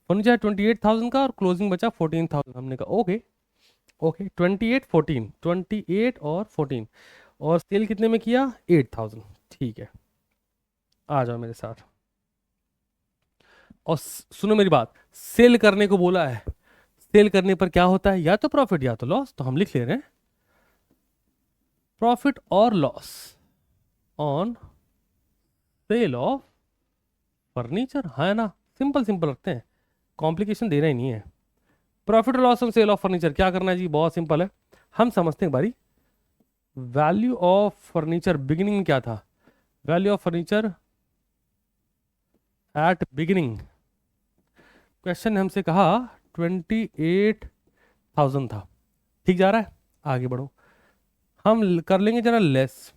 फर्नीचर है 28,000 का और क्लोजिंग बचा 14,000। हमने कहा ओके ओके, 28 14, 28 और 14, और सेल कितने में किया, 8,000। ठीक है, आ जाओ मेरे साथ और सुनो मेरी बात। सेल करने को बोला है, सेल करने पर क्या होता है, या तो प्रॉफिट या तो लॉस। तो हम लिख ले रहे हैं प्रॉफिट और loss on sale of furniture, है ना। सिंपल सिंपल रखते हैं, कॉम्प्लिकेशन देना ही नहीं है। प्रॉफिट और loss on sale of furniture क्या करना है जी, बहुत सिंपल है। हम समझते हैं एक बारी, वैल्यू ऑफ फर्नीचर बिगिनिंग में क्या था, value of furniture at beginning, question ने हमसे कहा 28,000 था। ठीक जा रहा है, आगे बढ़ो। हम कर लेंगे जरा less,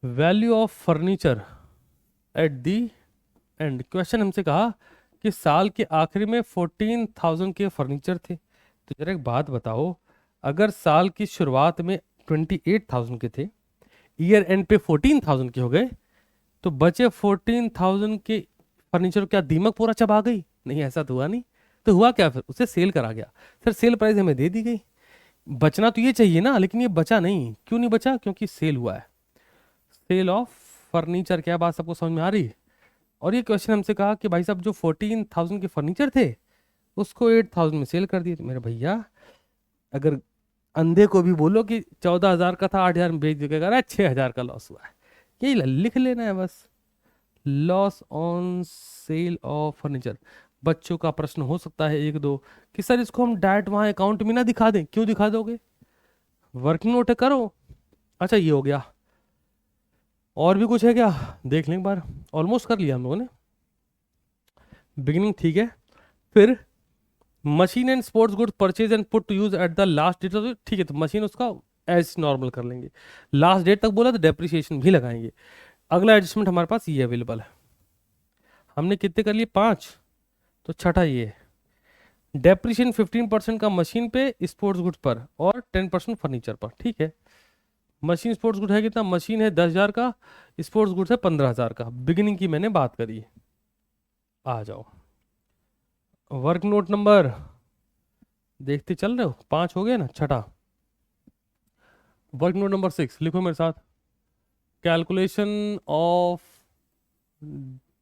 value of furniture at the and. Question हमसे कहा कि साल के आखिरी में 14,000 के फर्नीचर थे। तो जरा एक बात बताओ, अगर साल की शुरुआत में 28,000 के थे, ईयर एंड पे 14,000 के हो गए, तो बचे 14,000 के फर्नीचर क्या दीमक पूरा चबा गई? नहीं, ऐसा तो हुआ नहीं। तो हुआ क्या? फिर उसे सेल करा गया, फिर सेल प्राइस हमें दे दी गई। बचना तो ये चाहिए ना, लेकिन ये बचा नहीं। क्यों नहीं बचा? क्योंकि सेल हुआ है। Sale of furniture. क्या बात सबको समझ में आ रही है? और ये क्वेश्चन हमसे कहा कि भाई साहब जो 14,000 के फर्नीचर थे उसको 8,000 में सेल कर दिए। तो मेरे भैया, अगर अंधे को भी बोलो कि 14,000 का था 8,000 में बेच देगा, अरे 6,000 का लॉस हुआ है, यही लिख लेना है बस। Loss on sale of furniture. बच्चों का प्रश्न हो सकता है एक दो कि सर इसको हम डायरेक्ट वहां अकाउंट में ना दिखा दें। क्यों दिखा दोगे? वर्किंग नोट करो। अच्छा, ये हो गया। और भी कुछ है क्या? देख लें एक बार। ऑलमोस्ट कर लिया हम लोगों ने। बिगिनिंग ठीक है। फिर machine and sports goods purchase and put to use at the last date. ठीक है, तो मशीन उसका एज नॉर्मल कर लेंगे। लास्ट डेट तक बोला तो डेप्रिसिएशन भी लगाएंगे। अगला एडजस्टमेंट हमारे पास ये अवेलेबल है। हमने कितने कर लिए? 5। तो छठा ये डेप्रिसिएशन 15% का मशीन पे, स्पोर्ट्स गुड्स पर, और 10% फर्नीचर पर। ठीक है। मशीन स्पोर्ट्स गुड है कितना? मशीन है 10,000 का, स्पोर्ट्स गुड्स है 15,000 का। बिगिनिंग की मैंने बात करी। आ जाओ, वर्क नोट नंबर देखते चल रहे हो? 5 हो गए ना। छठा वर्क नोट नंबर 6 लिखो मेरे साथ। Calculation of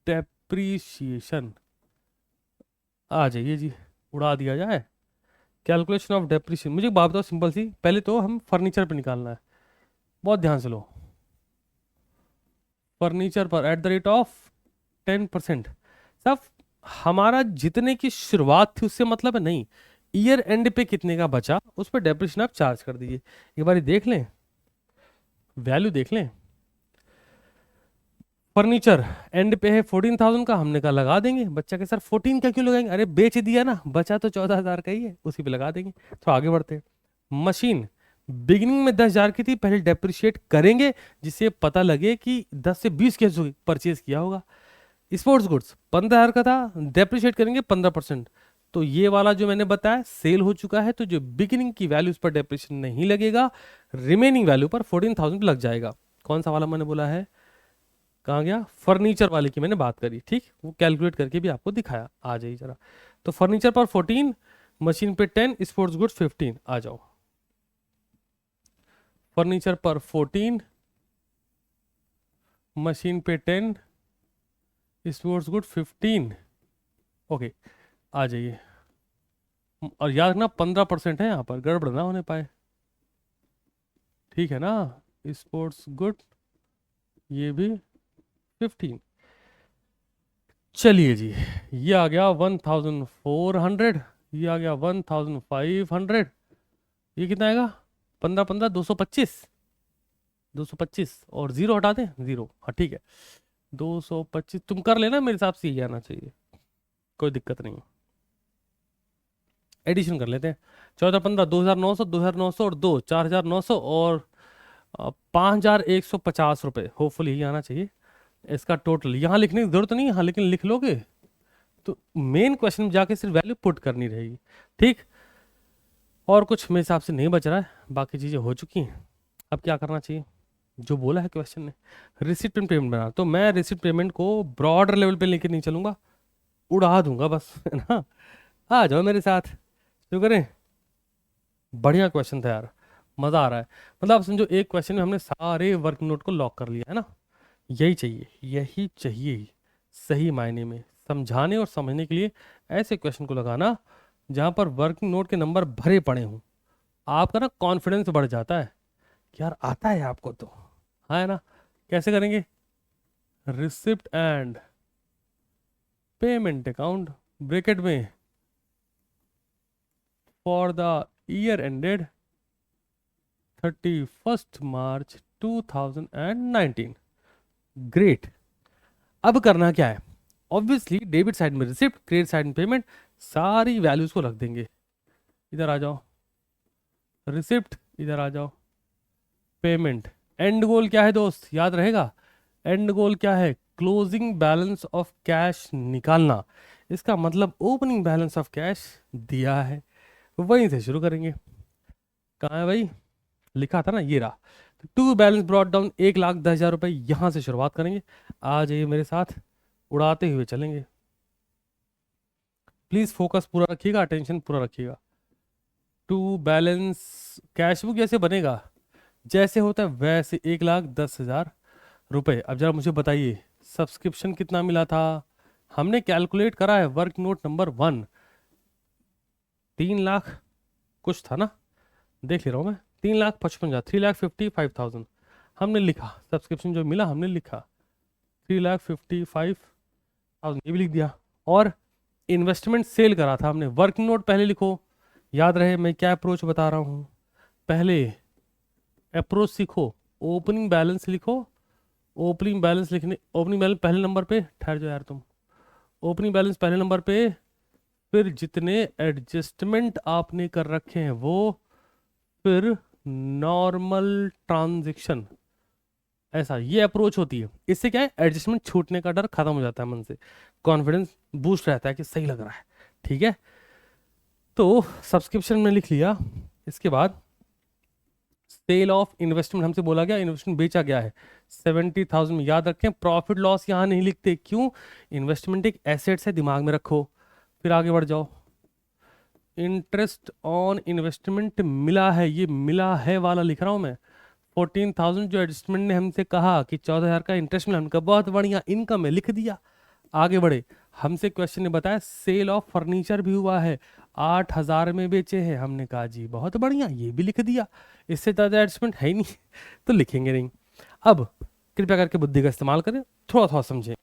depreciation. आ जाइए जी, उड़ा दिया जाए। Calculation of depreciation. मुझे एक बात बताओ सिंपल सी, पहले तो हम फर्नीचर पे निकालना है। बहुत ध्यान से लो। फर्नीचर पर एट द रेट ऑफ 10%। सब हमारा जितने की शुरुआत थी उससे मतलब है नहीं, ईयर एंड पे कितने का बचा उस पर डेप्रिसिएशन आप चार्ज कर दीजिए। एक बार देख लें, वैल्यू देख लें। फर्नीचर एंड पे है 14,000 का, हमने कहा लगा देंगे। बच्चा के सर 14 का क्यों लगाएंगे? अरे बेच दिया ना, बचा तो 14,000 का ही है, उसी पे लगा देंगे। तो आगे बढ़ते हैं। मशीन बिगिनिंग में 10,000 की थी, पहले डेप्रिशिएट करेंगे जिससे पता लगे कि 10 से 20 के परचेज किया होगा। स्पोर्ट्स गुड्स 15,000 का था, डेप्रिशिएट करेंगे 15%। तो ये वाला जो मैंने बताया सेल हो चुका है, तो जो बिगिनिंग की वैल्यू उस पर डेप्रिशिएशन नहीं लगेगा, रिमेनिंग वैल्यू पर 14,000 लग जाएगा। कौन सा वाला मैंने बोला है? कहाँ गया? फर्नीचर वाले की मैंने बात करी। ठीक, वो कैलकुलेट करके भी आपको दिखाया। आ जाइए जरा। तो फर्नीचर पर 14, मशीन पे 10, स्पोर्ट्स गुड्स 15। आ जाओ। फर्नीचर पर 14, मशीन पे 10, स्पोर्ट्स गुड 15। ओके, आ जाइए। और याद रखना 15% है यहाँ पर, गड़बड़ ना होने पाए। ठीक है ना? स्पोर्ट्स गुड ये भी 15। चलिए जी, ये आ गया 1,400, ये आ गया 1,500। ये कितना आएगा? 15 15 225। 225 और जीरो हटा दें, जीरो। हाँ ठीक है, 225 तुम कर लेना, मेरे हिसाब से ये आना चाहिए, कोई दिक्कत नहीं। एडिशन कर लेते हैं। 14 15 2,900, 2,900 और 2 4,900 और 5,150 रुपये। होपफुल यही आना चाहिए इसका टोटल। यहाँ लिखने की जरूरत नहीं है, हाँ, लेकिन लिख लोगे तो मेन क्वेश्चन में जाके सिर्फ वैल्यू पुट करनी रहेगी। ठीक, और कुछ मेरे हिसाब से नहीं बच रहा है, बाकी चीज़ें हो चुकी हैं। अब क्या करना चाहिए? जो बोला है क्वेश्चन ने, रिसिप्ट एंड पेमेंट बना, तो मैं रिसिप्ट पेमेंट को ब्रॉडर लेवल पे लेके नहीं चलूंगा, उड़ा दूंगा बस, है ना? आ जाओ मेरे साथ, शुरू करें। बढ़िया क्वेश्चन था यार, मजा आ रहा है। मतलब आप समझो एक क्वेश्चन में हमने सारे वर्क नोट को लॉक कर लिया है ना। यही चाहिए, यही चाहिए सही मायने में समझाने और समझने के लिए। ऐसे क्वेश्चन को लगाना जहां पर वर्किंग नोट के नंबर भरे पड़े हों, आपका ना कॉन्फिडेंस बढ़ जाता है कि यार आता है आपको तो। हाँ, है ना? कैसे करेंगे? Receipt and payment account bracket में for the year ended 31 March 2019। Great. अब करना क्या है? ऑब्वियसली डेबिट साइड में रिसिप्ट, क्रेडिट साइड में पेमेंट, सारी वैल्यूज को रख देंगे। इधर आ जाओ, रिसिप्ट, इधर आ जाओ, पेमेंट। एंड गोल क्या है दोस्त, याद रहेगा? एंड गोल क्या है? क्लोजिंग बैलेंस ऑफ कैश निकालना। इसका मतलब ओपनिंग बैलेंस ऑफ कैश दिया है, वहीं से शुरू करेंगे। कहाँ है भाई? लिखा था ना, ये रहा। टू बैलेंस ब्रॉट डाउन 1,10,000 रुपये, यहाँ से शुरुआत करेंगे। आ जाइए मेरे साथ। उड़ाते हुए चलेंगे। प्लीज फोकस पूरा रखिएगा, अटेंशन पूरा रखिएगा। टू बैलेंस कैश बुक जैसे बनेगा, जैसे होता है वैसे 1,10,000 रुपए। अब जरा मुझे बताइए सब्सक्रिप्शन कितना मिला था, हमने कैलकुलेट करा है वर्क नोट नंबर 1, 3 लाख कुछ था ना, देख ले रहा हूँ मैं, 3,55,000, 3,55,500 हमने लिखा। सब्सक्रिप्शन जो मिला हमने लिखा 3,55,000, ये भी लिख दिया। और इन्वेस्टमेंट सेल करा था हमने, वर्किंग नोट पहले लिखो, याद रहे मैं क्या अप्रोच बता रहा हूँ। पहले अप्रोच सीखो, ओपनिंग बैलेंस लिखो। ओपनिंग बैलेंस लिखने, ओपनिंग बैलेंस पहले नंबर पे, ठहर जाओ यार तुम, ओपनिंग बैलेंस पहले नंबर पे, फिर जितने एडजस्टमेंट आपने कर रखे हैं वो, फिर नॉर्मल ट्रांजैक्शन। ऐसा ये अप्रोच होती है। इससे क्या है, एडजस्टमेंट छूटने का डर खत्म हो जाता है मन से, कॉन्फिडेंस बूस्ट रहता है कि सही लग रहा है। ठीक है, तो सब्सक्रिप्शन में लिख लिया। इसके बाद सेल ऑफ इन्वेस्टमेंट हमसे बोला गया, इन्वेस्टमेंट बेचा गया है 70,000 में। याद रखें प्रॉफिट लॉस यहाँ नहीं लिखते, क्यों, इन्वेस्टमेंट एक एसेट्स है, दिमाग में रखो। फिर आगे बढ़ जाओ, इंटरेस्ट ऑन इन्वेस्टमेंट मिला है, ये मिला है वाला लिख रहा हूँ मैं। 14,000 जो एडजस्टमेंट ने हमसे कहा कि 14,000 का इंटरेस्ट मिला, हमने कहा बहुत बढ़िया इनकम है, लिख दिया। आगे बढ़े, हमसे क्वेश्चन ने बताया सेल ऑफ फर्नीचर भी हुआ है, 8,000 में बेचे हैं, हमने कहा जी बहुत बढ़िया, ये भी लिख दिया। इससे ज़्यादा एडजस्टमेंट है ही नहीं तो लिखेंगे नहीं। अब कृपया करके बुद्धि का इस्तेमाल करें, थोड़ा थोड़ा समझें,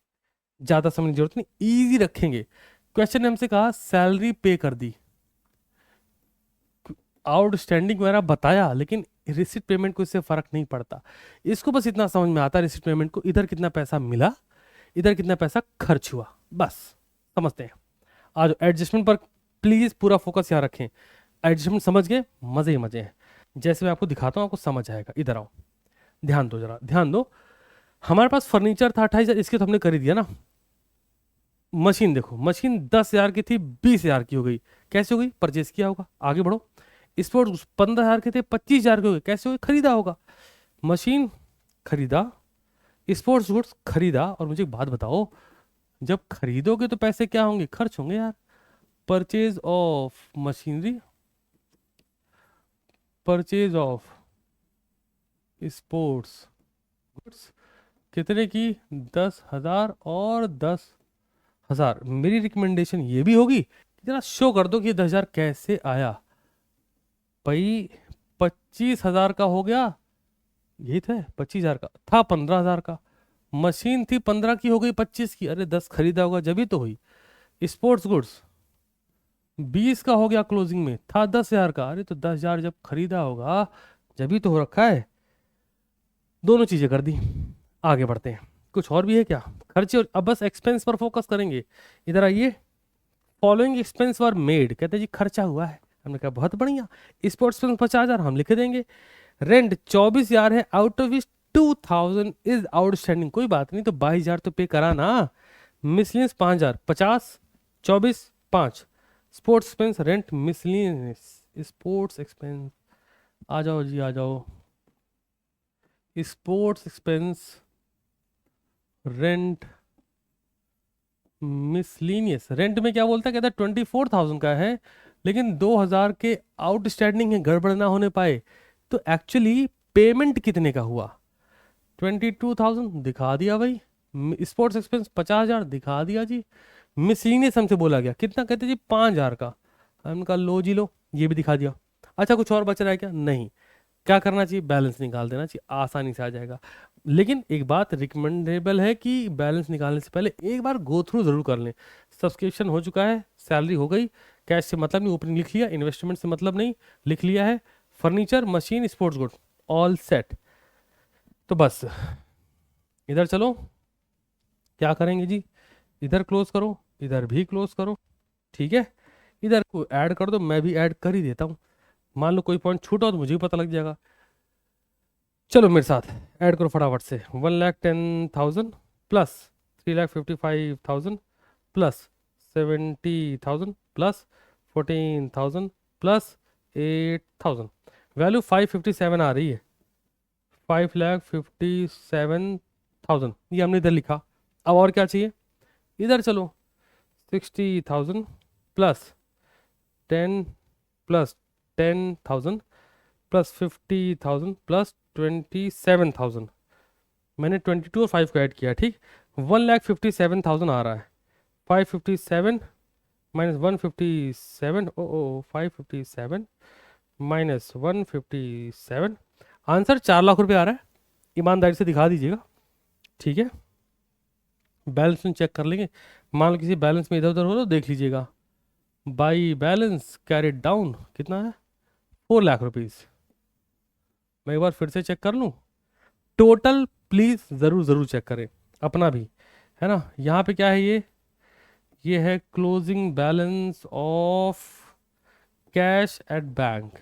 ज़्यादा समझने की जरूरत नहीं, ईजी रखेंगे। क्वेश्चन ने हमसे कहा सैलरी पे कर दी, आउटस्टैंडिंग वगैरह बताया, लेकिन रिसिप्ट पेमेंट को इससे फर्क नहीं पड़ता। इसको बस इतना समझ में आता है रिसिप्ट पेमेंट को, इधर कितना पैसा मिला, इधर कितना पैसा खर्च हुआ, बस समझते हैं। आज एडजस्टमेंट पर प्लीज पूरा फोकस यहाँ रखें। एडजस्टमेंट समझ गए, मजे ही मजे हैं। जैसे मैं आपको दिखाता हूँ आपको समझ आएगा, इधर आओ, ध्यान दो, जरा ध्यान दो। हमारे पास फर्नीचर था 28,000, इसके तो हमने कर ही दिया ना। मशीन देखो, मशीन 10,000 की थी 20,000 की हो गई, कैसे हो गई, परचेज किया होगा। आगे बढ़ो, स्पोर्ट्स 15,000 के थे 25,000 के हो गए, कैसे हो गए, खरीदा होगा। मशीन खरीदा, स्पोर्ट्स गुड्स खरीदा। और मुझे एक बात बताओ, जब खरीदोगे तो पैसे क्या होंगे, खर्च होंगे यार। Purchase of machinery, purchase of sports goods कितने की, 10,000 और 10,000। मेरी रिकमेंडेशन ये भी होगी कि जरा शो कर दो कि 10,000 कैसे आया। भाई 25,000 का हो गया, यही था 25,000 का था, 15,000 का मशीन थी, 15 की हो गई 25 की, अरे 10 खरीदा होगा जब तो हुई। स्पोर्ट्स गुड्स 20 का हो गया, क्लोजिंग में था 10,000 का, अरे तो 10,000 जब खरीदा होगा जब तो हो रखा है। दोनों चीजें कर दी। आगे बढ़ते हैं, कुछ और भी है क्या, खर्चे और, अब बस एक्सपेंस पर फोकस करेंगे। इधर आइए, फॉलोइंग एक्सपेंस वर मेड, कहते हैं जी खर्चा हुआ है, हमने कहा बहुत बढ़िया। स्पोर्ट्स फिल्म 50,000 हम लिख देंगे। रेंट 24,000 है, out of which 2,000 is outstanding, कोई बात नहीं, तो 22,000 तो पे करा ना। Miscellaneous 5,000, 50, 24, 5। Sports expense, rent, miscellaneous, sports expense, आ जाओ जी आ जाओ। Sports expense, rent, miscellaneous. Rent में क्या बोलता है, कहता है 24,000 का है, लेकिन 2,000 के आउटस्टैंडिंग है, गड़बड़ ना होने पाए। तो एक्चुअली पेमेंट कितने का हुआ, 22,000 दिखा दिया भाई। स्पोर्ट्स एक्सपेंस 50,000 दिखा दिया जी। मिसलीनियस हमसे बोला गया कितना, कहते जी 5,000 का, हमने कहा लो जी लो, ये भी दिखा दिया। अच्छा कुछ और बच रहा है क्या, नहीं। क्या करना चाहिए, बैलेंस निकाल देना चाहिए, आसानी से आ जाएगा। लेकिन एक बात रिकमेंडेबल है कि बैलेंस निकालने से पहले एक बार गो थ्रू जरूर कर लें। सब्सक्रिप्शन हो चुका है, सैलरी हो गई, कैश से मतलब नहीं, ओपनिंग लिख लिया, इन्वेस्टमेंट से मतलब नहीं, लिख लिया है, furniture, machine, sports good, all set. तो बस इधर चलो, क्या करेंगे जी, इधर क्लोज करो, इधर भी क्लोज करो, ठीक है। इधर को ऐड कर दो, मैं भी ऐड कर ही देता हूँ, मान लो कोई पॉइंट छूटा हो तो मुझे भी पता लग जाएगा। चलो मेरे साथ ऐड करो फटाफट से, 1,10,000 plus 3,55,000 plus 70,000 plus 14,000 plus 8,000, value 557 आ रही है, 5,57,000, ये हमने इधर लिखा। अब और क्या चाहिए, इधर चलो, 60,000 प्लस 10 प्लस 10,000 प्लस 50,000 प्लस 27,000, मैंने 22 और 5 को ऐड किया, ठीक। 1,57,000 आ रहा है। 557 माइनस 157, ओ 557 माइनस 157, आंसर 4 लाख रुपए आ रहा है। ईमानदारी से दिखा दीजिएगा, ठीक है। बैलेंस में चेक कर लेंगे, मान लो किसी बैलेंस में इधर उधर हो तो देख लीजिएगा। बाई बैलेंस कैरिड डाउन कितना है, 4 लाख रुपीज़। मैं एक बार फिर से चेक कर लूँ टोटल, प्लीज़ ज़रूर ज़रूर चेक करें अपना भी, है ना। यहाँ पे क्या है, ये है closing balance of cash at bank.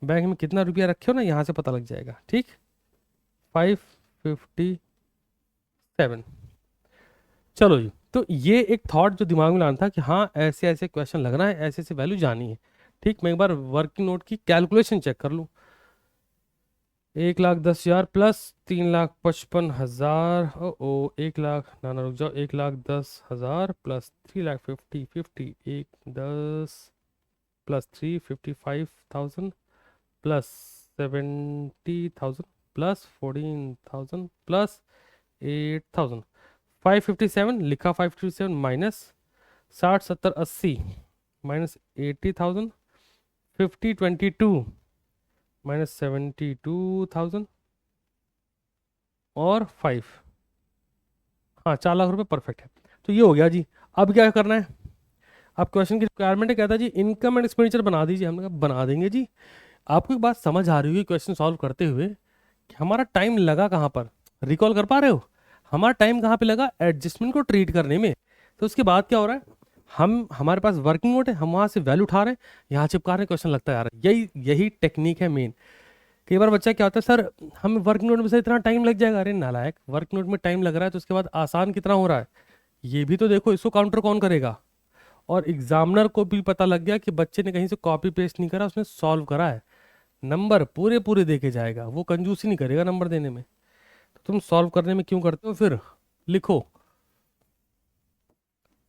Bank में कितना रुपया रखे हो ना, यहाँ से पता लग जाएगा, ठीक। 557। चलो जी, तो ये एक थॉट जो दिमाग में लाना था कि हाँ ऐसे ऐसे क्वेश्चन लगना है, ऐसे ऐसे वैल्यू जानी है, ठीक। मैं एक बार वर्किंग नोट की कैलकुलेशन चेक कर लूँ। 1,10,000 प्लस 3,55,000, ओ 1 लाख, ना रुक जाओ, 1,10,000 plus 3,50,50, 1,10 plus 3,55,000 plus 70,000 plus 14,000 plus 8,000, 557 लिखा, 557 माइनस 60 70 80 माइनस 80,000, 50 22 माइनस 72,000 और 5, हाँ 4 लाख रुपए परफेक्ट है। तो ये हो गया जी। अब क्या करना है, अब क्वेश्चन की रिक्वायरमेंट है, कहता है जी इनकम एंड एक्सपेंडिचर बना दीजिए। हमने कहा बना देंगे जी। आपको एक बात समझ आ रही होगी क्वेश्चन सॉल्व करते हुए कि हमारा टाइम लगा कहाँ पर, रिकॉल कर पा रहे हो, हमारा टाइम कहाँ पे लगा, एडजस्टमेंट को ट्रीट करने में। तो उसके बाद क्या हो रहा है, हमारे पास वर्किंग नोट है, हम वहाँ से वैल्यू उठा रहे हैं, यहाँ चिपका रहे हैं, क्वेश्चन लगता है आ रहा है। यही यही टेक्निक है मेन। कई बार बच्चा क्या होता है, सर हमें वर्किंग नोट में से इतना टाइम लग जाएगा। अरे नालायक, वर्किंग नोट में टाइम लग रहा है तो उसके बाद आसान कितना हो रहा है ये भी तो देखो, इसको काउंटर कौन करेगा। और एग्जामिनर को भी पता लग गया कि बच्चे ने कहीं से कॉपी पेस्ट नहीं करा, उसने सॉल्व करा है, नंबर पूरे पूरे दे के जाएगा, वो कंजूसी नहीं करेगा नंबर देने में। तो तुम सॉल्व करने में क्यों करते हो, फिर लिखो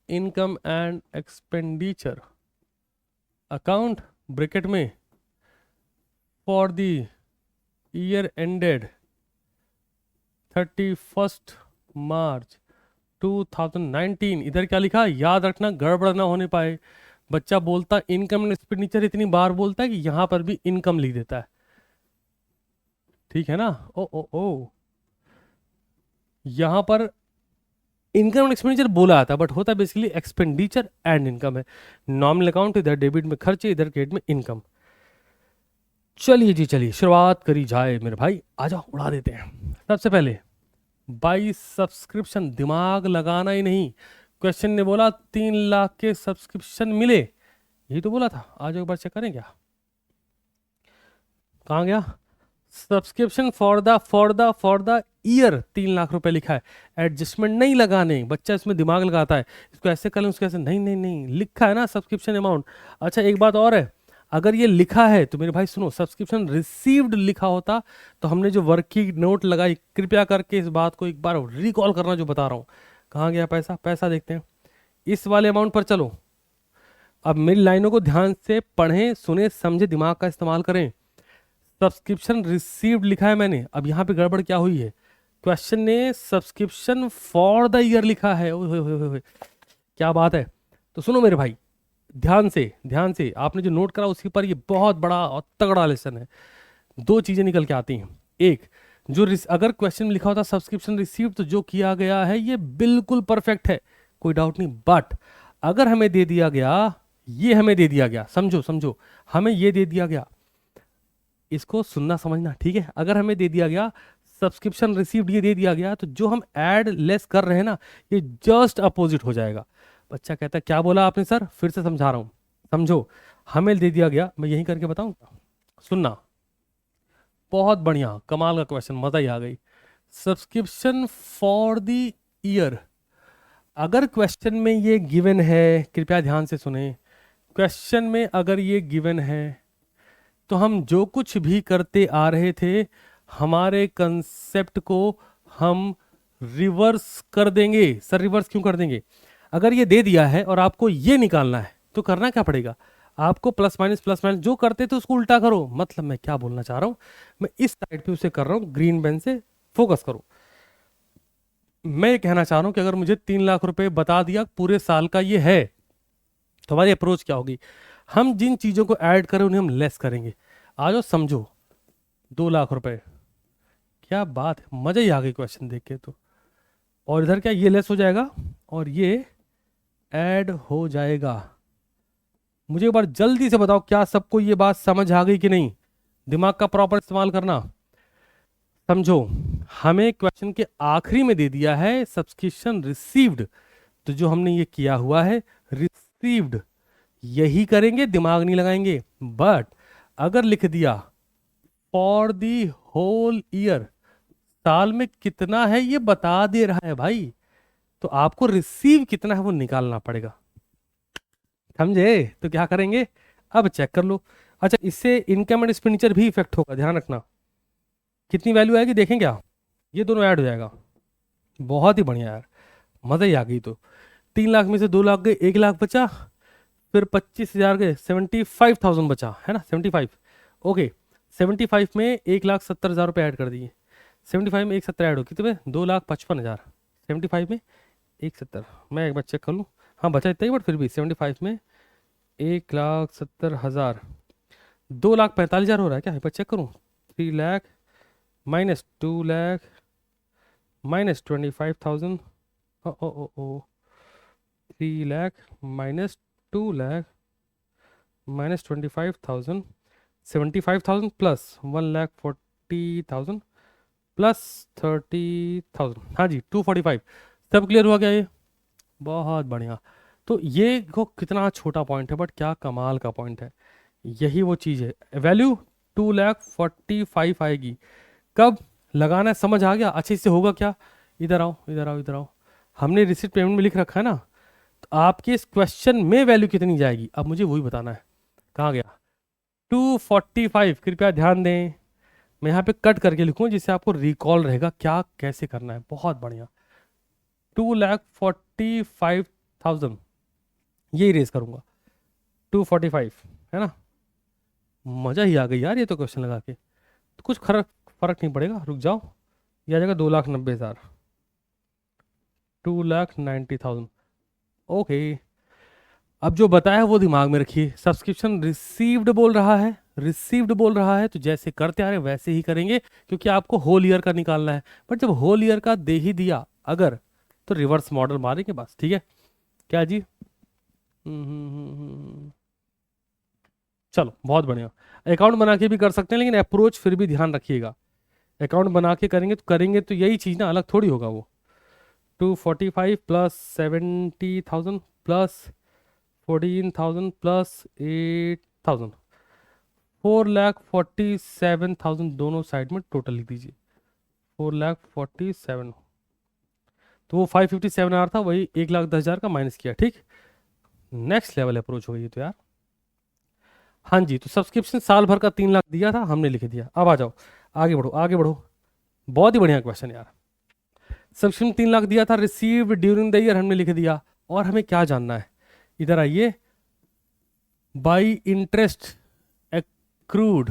income and expenditure account bracket में for the year ended 31 March 2019। इधर क्या लिखा, याद रखना गड़बड़ ना होने पाए। बच्चा बोलता इनकम एंड एक्सपेंडिचर इतनी बार बोलता है कि यहां पर भी इनकम लिख देता है, ठीक है ना। ओ ओ ओ यहां पर इनकम एंड एक्सपेंडिचर बोला आता है, बट होता है बेसिकली एक्सपेंडिचर एंड इनकम है। नॉमिनल अकाउंट, इधर डेबिट में खर्चे, इधर क्रेडिट में इनकम। चलिए जी, चलिए शुरुआत करी जाए मेरे भाई, आ जाओ उड़ा देते हैं। सबसे पहले बाई सब्सक्रिप्शन, दिमाग लगाना ही नहीं। क्वेश्चन ने बोला 3 लाख के सब्सक्रिप्शन मिले, यही तो बोला था। आज एक बार चेक करें क्या, कहाँ गया subscription for the year 3 lakh रुपए लिखा है, एडजस्टमेंट नहीं लगाने। बच्चा इसमें दिमाग लगाता है, इसको ऐसे कर लें उसको ऐसे, नहीं नहीं नहीं, लिखा है ना सब्सक्रिप्शन अमाउंट। अच्छा एक बात और है, अगर ये लिखा है तो मेरे भाई सुनो, सब्सक्रिप्शन रिसीव्ड लिखा होता तो हमने जो वर्क की नोट लगाई, कृपया करके इस बात को एक बार रिकॉल करना जो बता रहा हूँ। कहाँ गया पैसा, पैसा देखते हैं इस वाले अमाउंट पर। चलो अब मेरी लाइनों को ध्यान से पढ़ें, सुने समझे, दिमाग का इस्तेमाल करें। सब्सक्रिप्शन रिसीव्ड लिखा है मैंने, अब यहाँ पे गड़बड़ क्या हुई है, क्वेश्चन ने सब्सक्रिप्शन फॉर द ईयर लिखा है। ओए होए होए होए, क्या बात है। तो सुनो मेरे भाई, ध्यान से आपने जो नोट करा उसी पर, ये बहुत बड़ा और तगड़ा लेसन है। दो चीजें निकल के आती हैं। एक, जो अगर क्वेश्चन में लिखा होता सब्सक्रिप्शन रिसीव्ड, तो जो किया गया है ये बिल्कुल परफेक्ट है, कोई डाउट नहीं। बट अगर हमें दे दिया गया, ये हमें दे दिया गया, समझो समझो, हमें ये दे दिया गया, इसको सुनना समझना, ठीक है। अगर हमें दे दिया गया सब्सक्रिप्शन रिसीव्ड, ये दे दिया गया, तो जो हम ऐड लेस कर रहे हैं ना, ये जस्ट अपोजिट हो जाएगा। बच्चा कहता है क्या बोला आपने सर, फिर से समझा रहा हूं, समझो। हमें दे दिया गया, मैं यही करके बताऊं, सुनना, बहुत बढ़िया कमाल का क्वेश्चन, मजा ही आ गई। सब्सक्रिप्शन फॉर द ईयर, अगर क्वेश्चन में ये गिवन है, कृपया ध्यान से सुने, क्वेश्चन में अगर ये गिवन है तो हम जो कुछ भी करते आ रहे थे, हमारे कंसेप्ट को हम रिवर्स कर देंगे। सर रिवर्स क्यों कर देंगे? अगर ये दे दिया है और आपको ये निकालना है तो करना क्या पड़ेगा? आपको प्लस माइनस जो करते थे उसको उल्टा करो। मतलब मैं क्या बोलना चाह रहा हूं, मैं इस साइड पे उसे कर रहा हूं, ग्रीन पेन से फोकस करो। मैं ये कहना चाह रहा हूं कि अगर मुझे 3 लाख रुपए बता दिया पूरे साल का ये है, तो हमारी अप्रोच क्या होगी? हम जिन चीजों को ऐड करें उन्हें हम लेस करेंगे। आ जाओ समझो, 2 लाख रुपए, क्या बात है, मजा ही आ गई क्वेश्चन देख के तो। और इधर क्या, ये लेस हो जाएगा और ये ऐड हो जाएगा। मुझे एक बार जल्दी से बताओ, क्या सबको ये बात समझ आ गई कि नहीं? दिमाग का प्रॉपर इस्तेमाल करना। समझो, हमें क्वेश्चन के आखिरी में दे दिया है सब्सक्रिप्शन रिसीव्ड, तो जो हमने ये किया हुआ है रिसीव्ड, यही करेंगे, दिमाग नहीं लगाएंगे। बट अगर लिख दिया फॉर दी होल ईयर, साल में कितना है ये बता दे रहा है भाई, तो आपको रिसीव कितना है वो निकालना पड़ेगा। समझे? तो क्या करेंगे, अब चेक कर लो। अच्छा, इससे इनकम एंड एक्सपेंडिचर भी इफेक्ट होगा, ध्यान रखना। कितनी वैल्यू आएगी देखें क्या? ये दोनों ऐड हो जाएगा। बहुत ही बढ़िया यार, मजा ही आ गई। तो 3 लाख में से 2 लाख गए, 1 लाख बचा, फिर 25,000 गए, 75,000 बचा है ना, 75। ओके, 75 में 1,70,000 रुपये ऐड कर दिए। 75 में 1,70 ऐड हो कितने में? 2,55,000। 75 में 1,70, मैं एक बार चेक कर लूँ। हाँ बचा इतना ही, बट फिर भी 75 में 1,70,000, 2,45,000 हो रहा है क्या? एक बार चेक करूँ। 3 लाख माइनस 2 लाख माइनस 25,000, ओ ओ ओ ओ 3 lakh minus 2 lakh minus 25,000, 75,000 plus 1,40,000 plus 30,000, हाँ जी 245। सब क्लियर हुआ क्या ये? बहुत बढ़िया। तो ये को कितना छोटा पॉइंट है बट क्या कमाल का पॉइंट है। यही वो चीज़ है, वैल्यू 2,45,000 आएगी। कब लगाना है समझ आ गया? अच्छे से होगा क्या? इधर आओ इधर आओ इधर आओ, हमने रिसिप्ट पेमेंट में लिख रखा है ना, तो आपके इस क्वेश्चन में वैल्यू कितनी जाएगी अब मुझे वही बताना है। कहाँ गया 245? कृपया ध्यान दें, मैं यहाँ पे कट करके लिखूँ जिससे आपको रिकॉल रहेगा क्या कैसे करना है। बहुत बढ़िया, 2,45,000 ये इरेज करूँगा, 245 है ना। मज़ा ही आ गई यार ये तो क्वेश्चन लगा के। तो कुछ फर्क नहीं पड़ेगा, रुक जाओ, ये आ जाएगा 2,90,000, 2,90,000। ओके, अब जो बताया है वो दिमाग में रखिए। सब्सक्रिप्शन रिसीव्ड बोल रहा है, रिसीव्ड बोल रहा है, तो जैसे करते आ रहे वैसे ही करेंगे, क्योंकि आपको होल ईयर का निकालना है। बट जब होल ईयर का दे ही दिया अगर, तो रिवर्स मॉडल मारेंगे बस, ठीक है क्या जी? चलो बहुत बढ़िया। अकाउंट बना के भी कर सकते हैं, लेकिन अप्रोच फिर भी ध्यान रखिएगा। अकाउंट बना के करेंगे तो यही चीज़ ना, अलग थोड़ी होगा वो। 245 प्लस 70,000 प्लस 14,000 प्लस 8,000, 4,47,000 दोनों साइड में टोटल लिख दीजिए। 4,47,000, तो वो 557 आ रहा था, वही 1,10,000 का माइनस किया, ठीक। नेक्स्ट लेवल अप्रोच हो गई तो यार। हाँ जी, तो सब्सक्रिप्शन साल भर का 3 लाख दिया था, हमने लिख दिया। अब आ जाओ, आगे बढ़ो आगे बढ़ो। बहुत ही बढ़िया क्वेश्चन यार। सब्सक्रिप्शन 3 लाख दिया था, रिसीव्ड ड्यूरिंग द ईयर हमने लिख दिया। और हमें क्या जानना है, इधर आइए, by interest accrued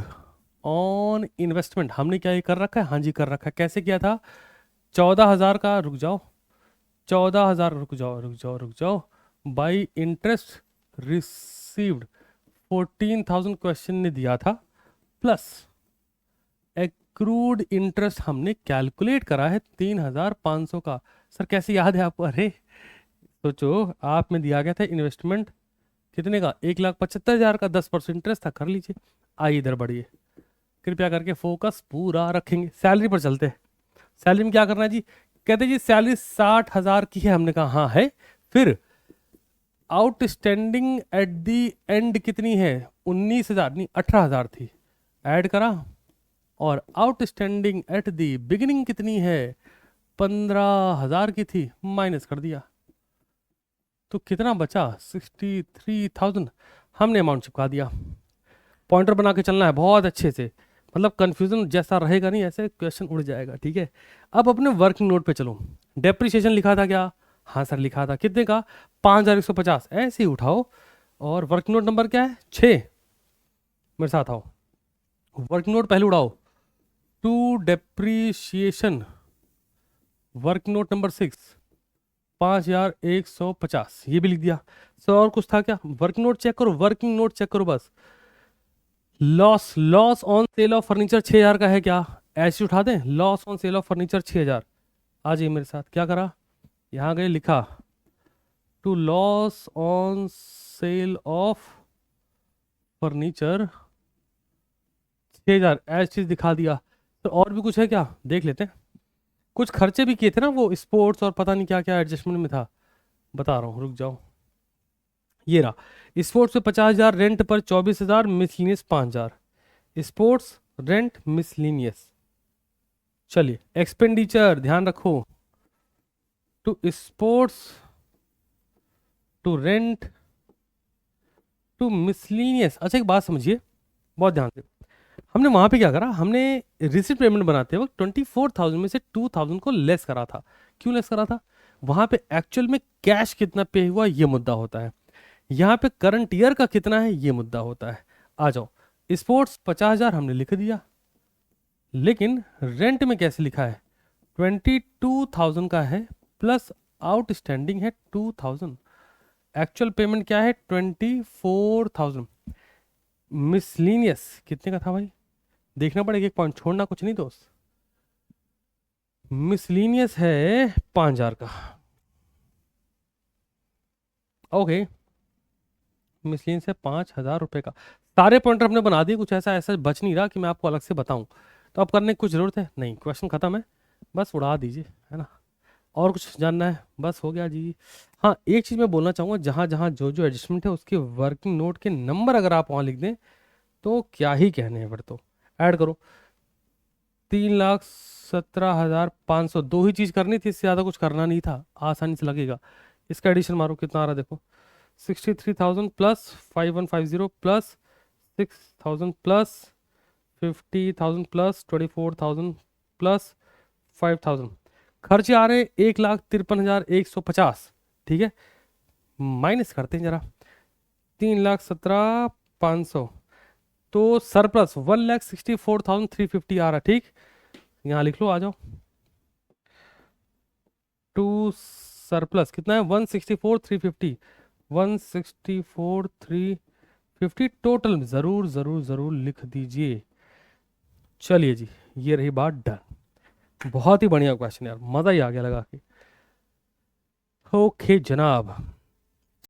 on investment, हमने क्या ये कर रखा है? हाँ जी कर रखा है। कैसे किया था? 14,000 का, रुक जाओ, 14,000, रुक जाओ, बाई इंटरेस्ट रिसीव्ड 14,000 क्वेश्चन ने दिया था, प्लस एक्रूड इंटरेस्ट हमने कैलकुलेट करा है 3,500 का। सर कैसे याद है आपको? अरे सोचो, आप में दिया गया था इन्वेस्टमेंट कितने का? 1,75,000 का, 10% इंटरेस्ट था। कर लीजिए। आइए इधर बढ़िए, कृपया करके फोकस पूरा रखेंगे। सैलरी पर चलते हैं। सैलरी में क्या करना है जी? कहते जी सैलरी 60,000 की है, हमने कहा हाँ है। फिर आउटस्टैंडिंग एट दी एंड कितनी है? 19,000 नहीं 18,000 थी, ऐड करा। और आउटस्टैंडिंग एट दी बिगिनिंग कितनी है? 15,000 की थी, माइनस कर दिया, तो कितना बचा? 63,000। हमने अमाउंट चिपका दिया। पॉइंटर बना के चलना है बहुत अच्छे से। मतलब कंफ्यूजन जैसा रहेगा नहीं, ऐसे क्वेश्चन उड़ जाएगा, ठीक है। अब अपने वर्किंग नोट पे चलो। डेप्रिसिएशन लिखा था क्या? हाँ सर लिखा था। कितने का? 5150। ऐसे ही उठाओ। और वर्किंग नोट नंबर क्या है? 6। मेरे साथ आओ, वर्किंग नोट पहले उड़ाओ। To depreciation working note number 6, 5150, ये भी लिख दिया। सर और कुछ था क्या? वर्किंग नोट चेक करो, वर्किंग नोट चेक करो बस। Loss, loss on sale of furniture 6000 का है क्या? ऐसे उठा दें, loss on sale of furniture 6000। आ जाइए मेरे साथ। क्या करा? यहाँ गए, लिखा to loss on sale of furniture 6000, ऐसी चीज दिखा दिया। तो और भी कुछ है क्या, देख लेते हैं। कुछ खर्चे भी किए थे ना वो, स्पोर्ट्स और पता नहीं क्या क्या एडजस्टमेंट में था। बता रहा हूँ, रुक जाओ। ये रहा, स्पोर्ट्स पे 50,000, रेंट पर 24,000, मिसलिनियस 5,000। Sports, rent, miscellaneous. चलिए एक्सपेंडिचर ध्यान रखो। To sports, to rent, to miscellaneous. अच्छा एक बात समझिए बहुत ध्यान से। हमने वहां पे क्या करा, हमने रिसिप्ट पेमेंट बनाते वक्त 24,000 में से 2,000 को लेस करा था। क्यों लेस करा था? वहां पे एक्चुअल में कैश कितना पे हुआ ये मुद्दा होता है। यहाँ पे करंट ईयर का कितना है ये मुद्दा होता है। आ जाओ। स्पोर्ट्स 50,000 हमने लिख दिया, लेकिन रेंट में कैसे लिखा है? 22,000 का है, प्लस आउटस्टैंडिंग है 2,000। एक्चुअल पेमेंट क्या है? 24,000। मिसलीनियस कितने का था भाई? देखना पड़ेगा, एक पॉइंट छोड़ना कुछ नहीं दोस्त। मिसलीनियस है 5,000 का। ओके, मिसलीनियस है 5,000 रुपये का। सारे पॉइंटर हमने बना दिए, कुछ ऐसा ऐसा बच नहीं रहा कि मैं आपको अलग से बताऊं। तो अब करने की कुछ जरूरत है नहीं, क्वेश्चन खत्म है, बस उड़ा दीजिए, है ना। और कुछ जानना है? बस हो गया जी। हाँ एक चीज़ मैं बोलना चाहूँगा, जहाँ जहाँ जो जो एडजस्टमेंट है उसके वर्किंग नोट के नंबर अगर आप वहाँ लिख दें तो क्या ही कहने हैं। फिर तो ऐड करो। 3,17,500, दो ही चीज़ करनी थी, इससे ज़्यादा कुछ करना नहीं था, आसानी से लगेगा। इसका एडिशन मारो, कितना आ रहा है देखो। 63,000 plus 5150 plus 6,000 plus 50,000 plus 24,000 plus 5,000। खर्चे आ रहे 1,53,150, ठीक है। माइनस करते हैं जरा, 3,17,500, तो सरप्लस 1,64,350 आ रहा, ठीक। यहाँ लिख लो, आ जाओ। टू सरप्लस कितना है? 164,350, 164,350 टोटल। जरूर जरूर जरूर लिख दीजिए। चलिए जी, ये रही बात डन। बहुत ही बढ़िया क्वेश्चन यार, मजा ही आ गया लगा के। ओके जनाब।